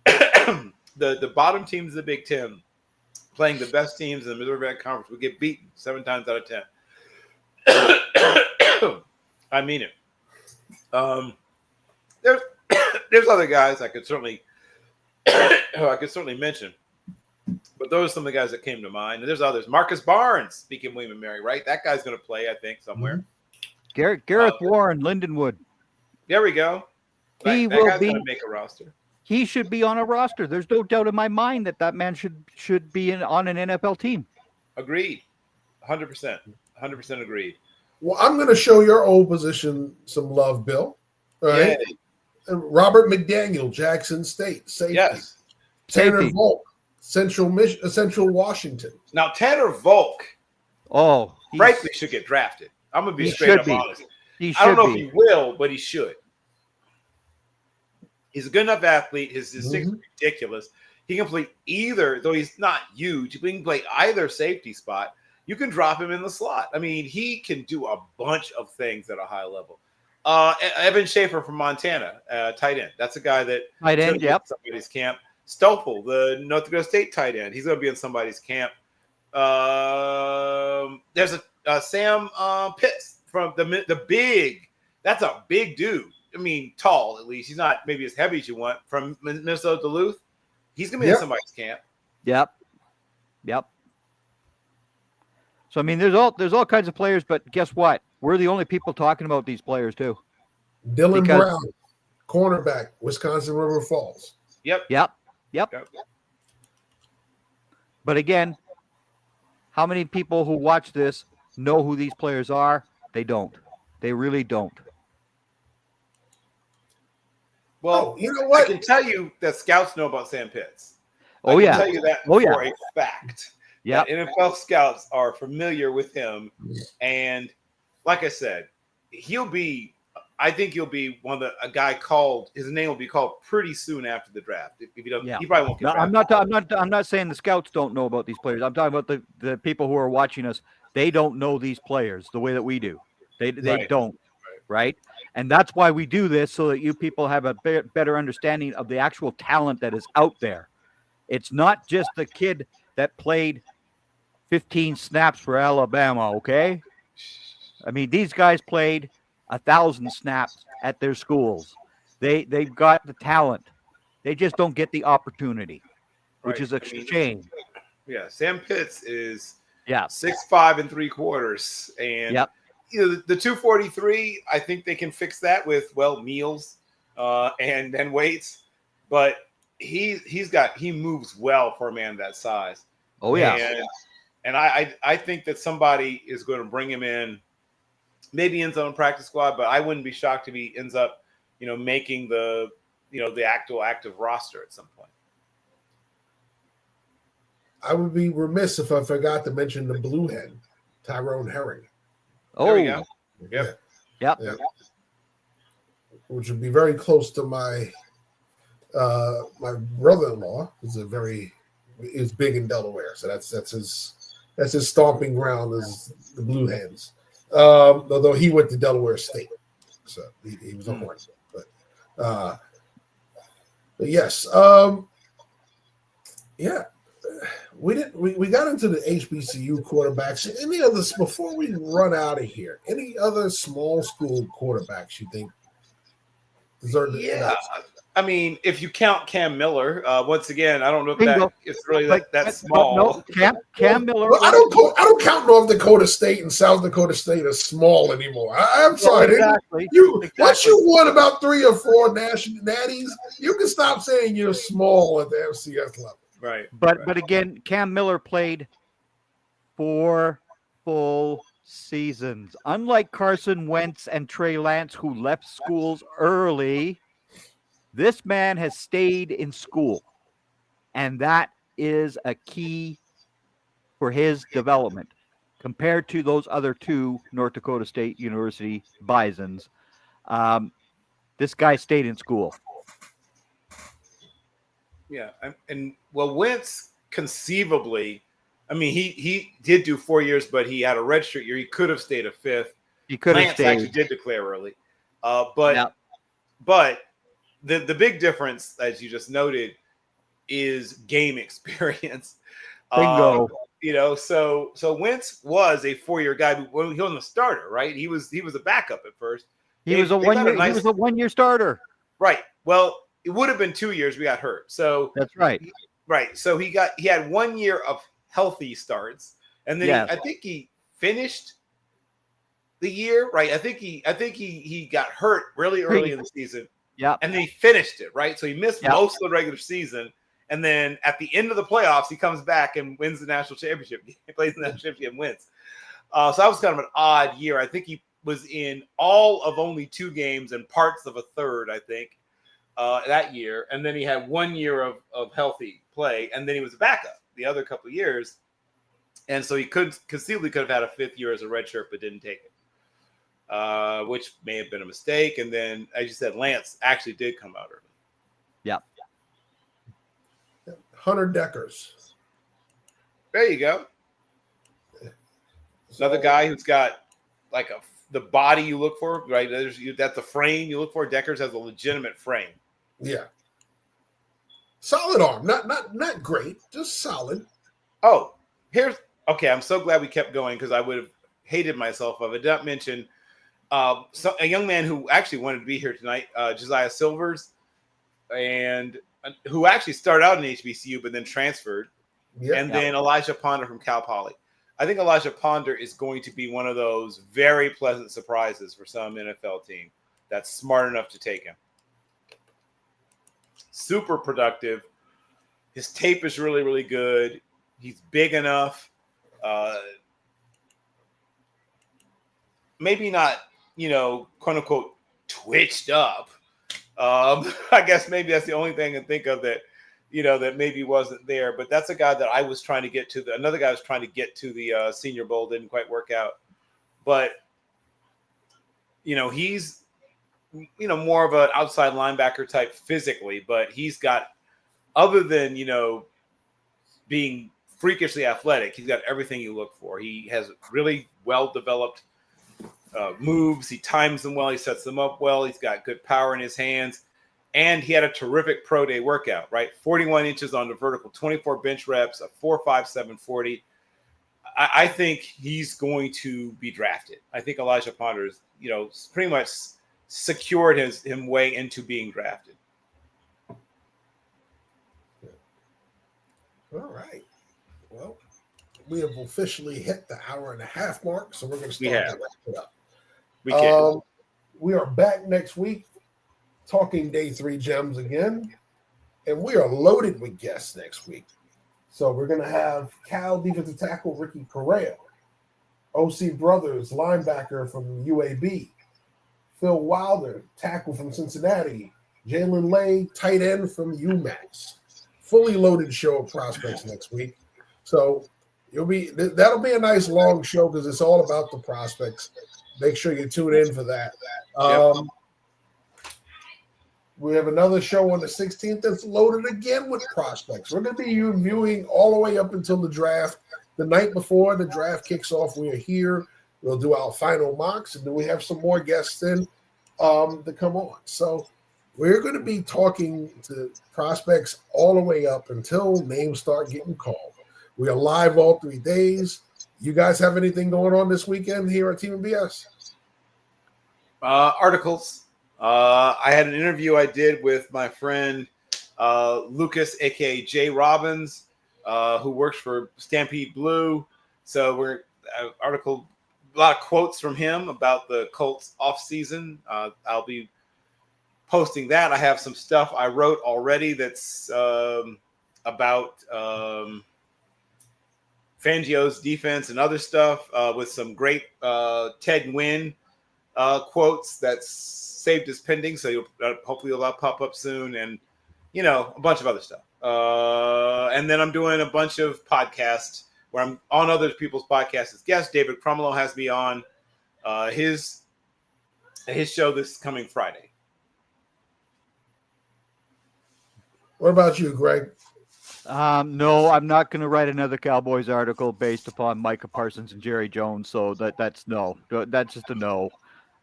The bottom teams in the Big Ten playing the best teams in the Missouri Valley Conference would get beaten 7 times out of 10. I mean it. There's other guys I could certainly mention, but those are some of the guys that came to mind. And there's others. Marcus Barnes, speaking of William and Mary, right? That guy's going to play, I think, somewhere.
Gareth Warren, Lindenwood.
There we go.
He
that
will
guy's
be.
going to make a roster.
He should be on a roster. There's no doubt in my mind that man should be on an NFL team.
Agreed. 100%. 100% agreed.
Well, I'm going to show your old position some love, Bill. All right.
Yeah.
Robert McDaniel, Jackson State, safety.
Yes.
Tanner
Safety.
Volk, Central Washington.
Now, Tanner Volk, frankly, should get drafted. I'm going to be straight up honest. I don't know if he will, but he should. He's a good enough athlete. His instincts are ridiculous. He can play either, though he's not huge, but he can play either safety spot. You can drop him in the slot. I mean, he can do a bunch of things at a high level. Evan Schaefer from Montana, tight end. That's a guy that
tight end, yep.
Somebody's camp. Stoffel, the North Dakota State tight end. He's going to be in somebody's camp. There's a Sam Pitts from the big. That's a big dude. I mean, tall at least. He's not maybe as heavy as you want. From Minnesota Duluth, he's going to be in somebody's camp.
Yep. So I mean, there's all kinds of players, but guess what? We're the only people talking about these players too.
Dylan Brown, cornerback, Wisconsin River Falls.
Yep.
But again, how many people who watch this know who these players are? They don't. They really don't.
Well,
you know what?
I can tell you that scouts know about Sam Pitts.
I
can tell you that for a fact.
Yeah.
NFL scouts are familiar with him. And like I said, I think he'll be a guy called, his name will be called pretty soon after the draft. If he doesn't, he probably won't get drafted.
I'm not saying the scouts don't know about these players. I'm talking about the people who are watching us. They don't know these players the way that we do. They don't. Right. And that's why we do this, so that you people have a better understanding of the actual talent that is out there. It's not just the kid that played 15 snaps for Alabama, okay? I mean, these guys played 1,000 snaps at their schools. They've got the talent. They just don't get the opportunity, which is a shame.
Yeah, Sam Pitts is 6'5" and 3/4, and the 243. I think they can fix that with meals and then weights, but he moves well for a man that size.
Oh yeah.
And I think that somebody is going to bring him in, maybe ends up on practice squad, but I wouldn't be shocked if he ends up, making the actual active roster at some point.
I would be remiss if I forgot to mention the blue hen, Tyrone Herring.
Oh, there we go.
Yep.
Which would be very close to my my brother-in-law. Is big in Delaware, so that's his stomping ground is the Blue Hens. Although he went to Delaware State, so he was a horn. But yes, we got into the HBCU quarterbacks. Any others before we run out of here? Any other small school quarterbacks you think deserve?
I mean, if you count Cam Miller, once again, I don't know if
Bingo.
it's really
But
that small.
no, Cam Miller.
Well, I don't count North Dakota State and South Dakota State as small anymore. I'm sorry.
Exactly.
Once you won about 3 or 4 national natties, you can stop saying you're small at the FCS level.
Right.
But again, Cam Miller played 4 full seasons. Unlike Carson Wentz and Trey Lance, who left schools early, this man has stayed in school. And that is a key for his development compared to those other 2 North Dakota State University Bisons. This guy stayed in school.
Yeah. And Wentz conceivably, I mean, he did do 4 years, but he had a redshirt year. He could have stayed a 5th.
He could have
Lance
stayed.
actually did declare early. But the big difference, as you just noted, is game experience.
Bingo.
So Wentz was a 4-year guy. He wasn't a starter, right? He was a backup at first.
He was a 1-year starter.
Right. Well, it would have been 2 years. We got hurt. So
that's right.
Right. So he had 1 year of healthy starts, and then I think he finished the year. Right. I think he got hurt really early in the season.
Yeah.
And then he finished it. Right. So he missed most of the regular season. And then at the end of the playoffs, he comes back and wins the national championship. He plays the national championship and wins. So that was kind of an odd year. I think he was in all of only 2 games and parts of a third, I think, that year. And then he had 1 year of healthy play. And then he was a backup the other couple of years. And so he conceivably could have had a 5th year as a redshirt, but didn't take it, which may have been a mistake. And then, as you said, Lance actually did come out early.
Yeah.
Hunter Deckers.
There you go. Another guy who's got like the body you look for, right? That's the frame you look for. Deckers has a legitimate frame.
Yeah. Solid arm. Not great, just solid.
Oh, okay. I'm so glad we kept going because I would have hated myself if I did not mention a young man who actually wanted to be here tonight, Josiah Silvers, and who actually started out in HBCU but then transferred, then Elijah Ponder from Cal Poly. I think Elijah Ponder is going to be one of those very pleasant surprises for some NFL team that's smart enough to take him. Super productive. His tape is really, really good. He's big enough. Maybe not, quote unquote, twitched up. I guess maybe that's the only thing I can think of that, that maybe wasn't there. But that's a guy that I was trying to get to. Another guy was trying to get to the Senior Bowl, didn't quite work out. But, he's, more of an outside linebacker type physically. But he's got, other than, being freakishly athletic, he's got everything you look for. He has really well-developed moves. He times them well. He sets them up well. He's got good power in his hands. And he had a terrific pro day workout, right? 41 inches on the vertical, 24 bench reps, a 4.57 40. I think he's going to be drafted. I think Elijah Ponder is, pretty much secured him way into being drafted.
All right. Well, we have officially hit the 1.5 hour mark, so we're going to start to wrap it up. We are back next week talking Day 3 Gems again, and we are loaded with guests next week. So we're going to have Cal defensive tackle Ricky Correa, OC Brothers linebacker from UAB, Phil Wilder tackle from Cincinnati, Jalen Lay tight end from UMass. Fully loaded show of prospects next week. So that'll be a nice long show because it's all about the prospects. Make sure you tune in for that. We have another show on the 16th that's loaded again with prospects. We're going to be reviewing all the way up until the draft. The night before the draft kicks off, we are here. We'll do our final mocks, and then we have some more guests in to come on. So we're going to be talking to prospects all the way up until names start getting called. We are live all 3 days. You guys have anything going on this weekend here at Team BS?
Articles. I had an interview I did with my friend Lucas, aka Jay Robbins, who works for Stampede Blue. So we're article, a lot of quotes from him about the Colts off season. I'll be posting that. I have some stuff I wrote already that's about Fangio's defense and other stuff with some great Ted Nguyen quotes that's saved as pending. So hopefully it'll pop up soon, and a bunch of other stuff. And then I'm doing a bunch of podcasts where I'm on other people's podcasts as guest. David Crumlow has me on his show this coming Friday.
What about you, Greg?
No, I'm not going to write another Cowboys article based upon Micah Parsons and Jerry Jones. So that's no. That's just a no.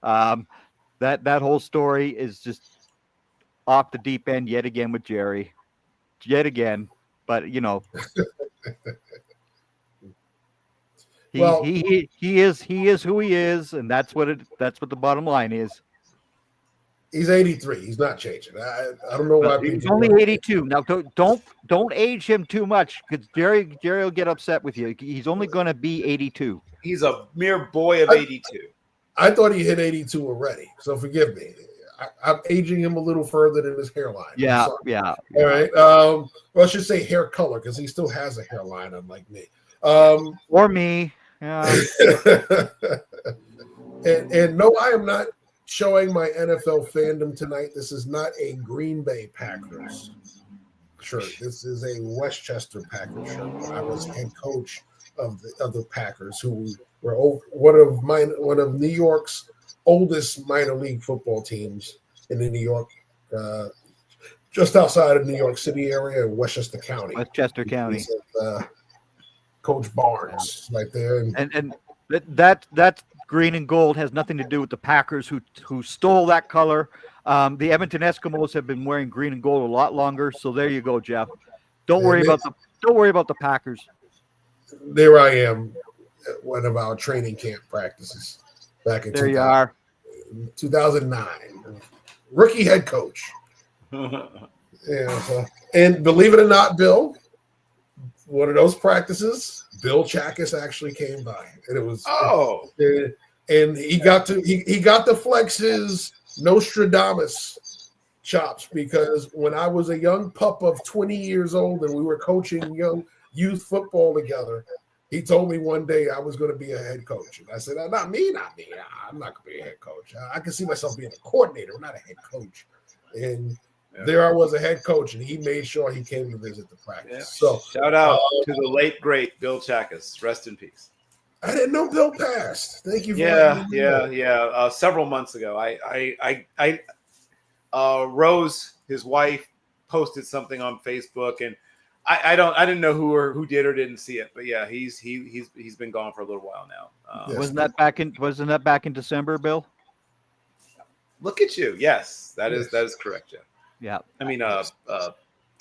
That whole story is just off the deep end yet again with Jerry, yet again. But he is who he is, and that's what the bottom line is.
He's 83. He's not changing. I don't know why
he's only 82. Now don't age him too much, because Jerry will get upset with you. He's only going to be 82.
He's a mere boy of 82.
I thought he hit 82 already, so forgive me. I'm aging him a little further than his hairline.
Yeah.
All right. Well, I should say hair color, because he still has a hairline, unlike me.
Or me. Yeah.
and no, I am not showing my NFL fandom tonight. This is not a Green Bay Packers shirt. This is a Westchester Packers shirt. I was head coach of the Packers, who were one of New York's oldest minor league football teams in the New York, just outside of New York City area in Westchester County. Coach Barnes right there,
and that green and gold has nothing to do with the Packers who stole that color. The Edmonton Eskimos have been wearing green and gold a lot longer. So there you go, Jeff. Don't worry about the Packers.
There I am at one of our training camp practices back in 2009. Rookie head coach. And believe it or not, Bill, one of those practices, Bill Chackus actually came by, and it was and he got to flex his Nostradamus chops, because when I was a young pup of 20 years old and we were coaching young youth football together, he told me one day I was going to be a head coach, and I said, "Not me. I'm not going to be a head coach. I can see myself being a coordinator, not a head coach." And there I was, a head coach, and he made sure he came to visit the practice. Yeah. So
shout out to the late great Bill Chackus. Rest in peace.
I didn't know Bill passed. Thank you.
Several months ago, Rose, his wife, posted something on Facebook, and I didn't know who did or didn't see it, but yeah, he's been gone for a little while now.
Wasn't that back in December, Bill?
Look at you. Yes, that is correct, Jeff.
Yeah.
I mean,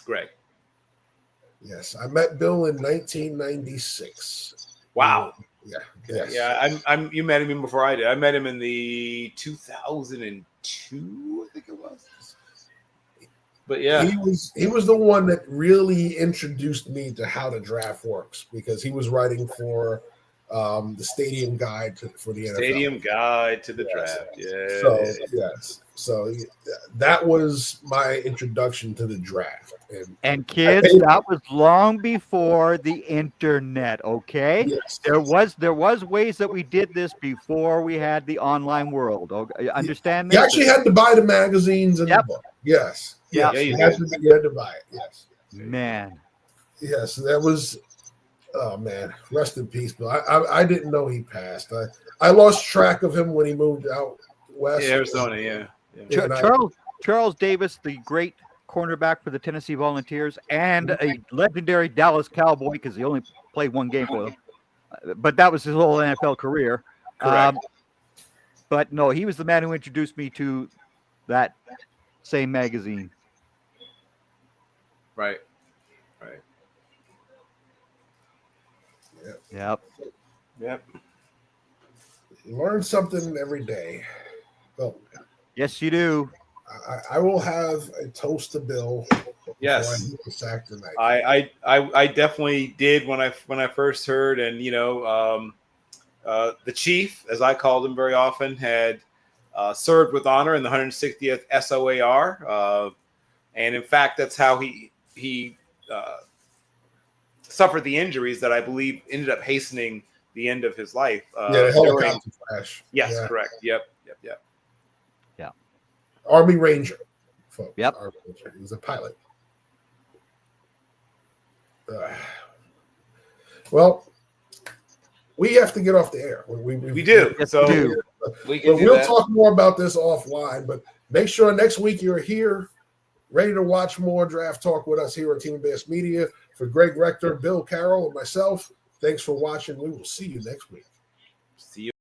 Greg.
Yes, I met Bill in 1996.
Wow.
Yeah. Yes.
Yeah. You met him before I did. I met him in the 2002, I think it was. But yeah,
he was the one that really introduced me to how the draft works, because he was writing for the Stadium Guide for the NFL.
Stadium Guide to the Draft. Yeah.
So that was my introduction to the draft.
And kids, that was long before the internet. Okay,
yes.
there was ways that we did this before we had the online world. Okay? Understand?
You actually had to buy the magazines and the book. Yes.
Yeah.
You had to buy it. Yes.
Man.
Yes, that was. Oh man, rest in peace, Bill. I didn't know he passed. I lost track of him when he moved out west.
Yeah, Arizona. Yeah.
Charles Davis, the great cornerback for the Tennessee Volunteers, and a legendary Dallas Cowboy, because he only played one game for them, but that was his whole NFL career.
Correct.
But no, he was the man who introduced me to that same magazine.
Right.
Yep.
You
learn something every day. Oh,
Yes, you do.
I will have a toast to Bill.
Yes.
Before I get sacked tonight.
I definitely did when I first heard, and the chief, as I called him very often, had served with honor in the 160th SOAR, and in fact, that's how he suffered the injuries that I believe ended up hastening the end of his life.
The helicopter crash.
Yes,
yeah.
correct. Yep.
Army Ranger, folks.
Yep.
Army Ranger. He was a pilot. Well, we have to get off the air. We
do.
Yes,
So
we do.
we can do
we'll
that.
talk more about this offline. But make sure next week you're here, ready to watch more Draft Talk with us here at Team Bass Media. For Greg Rector, Bill Carroll, and myself, thanks for watching. We will see you next week.
See you.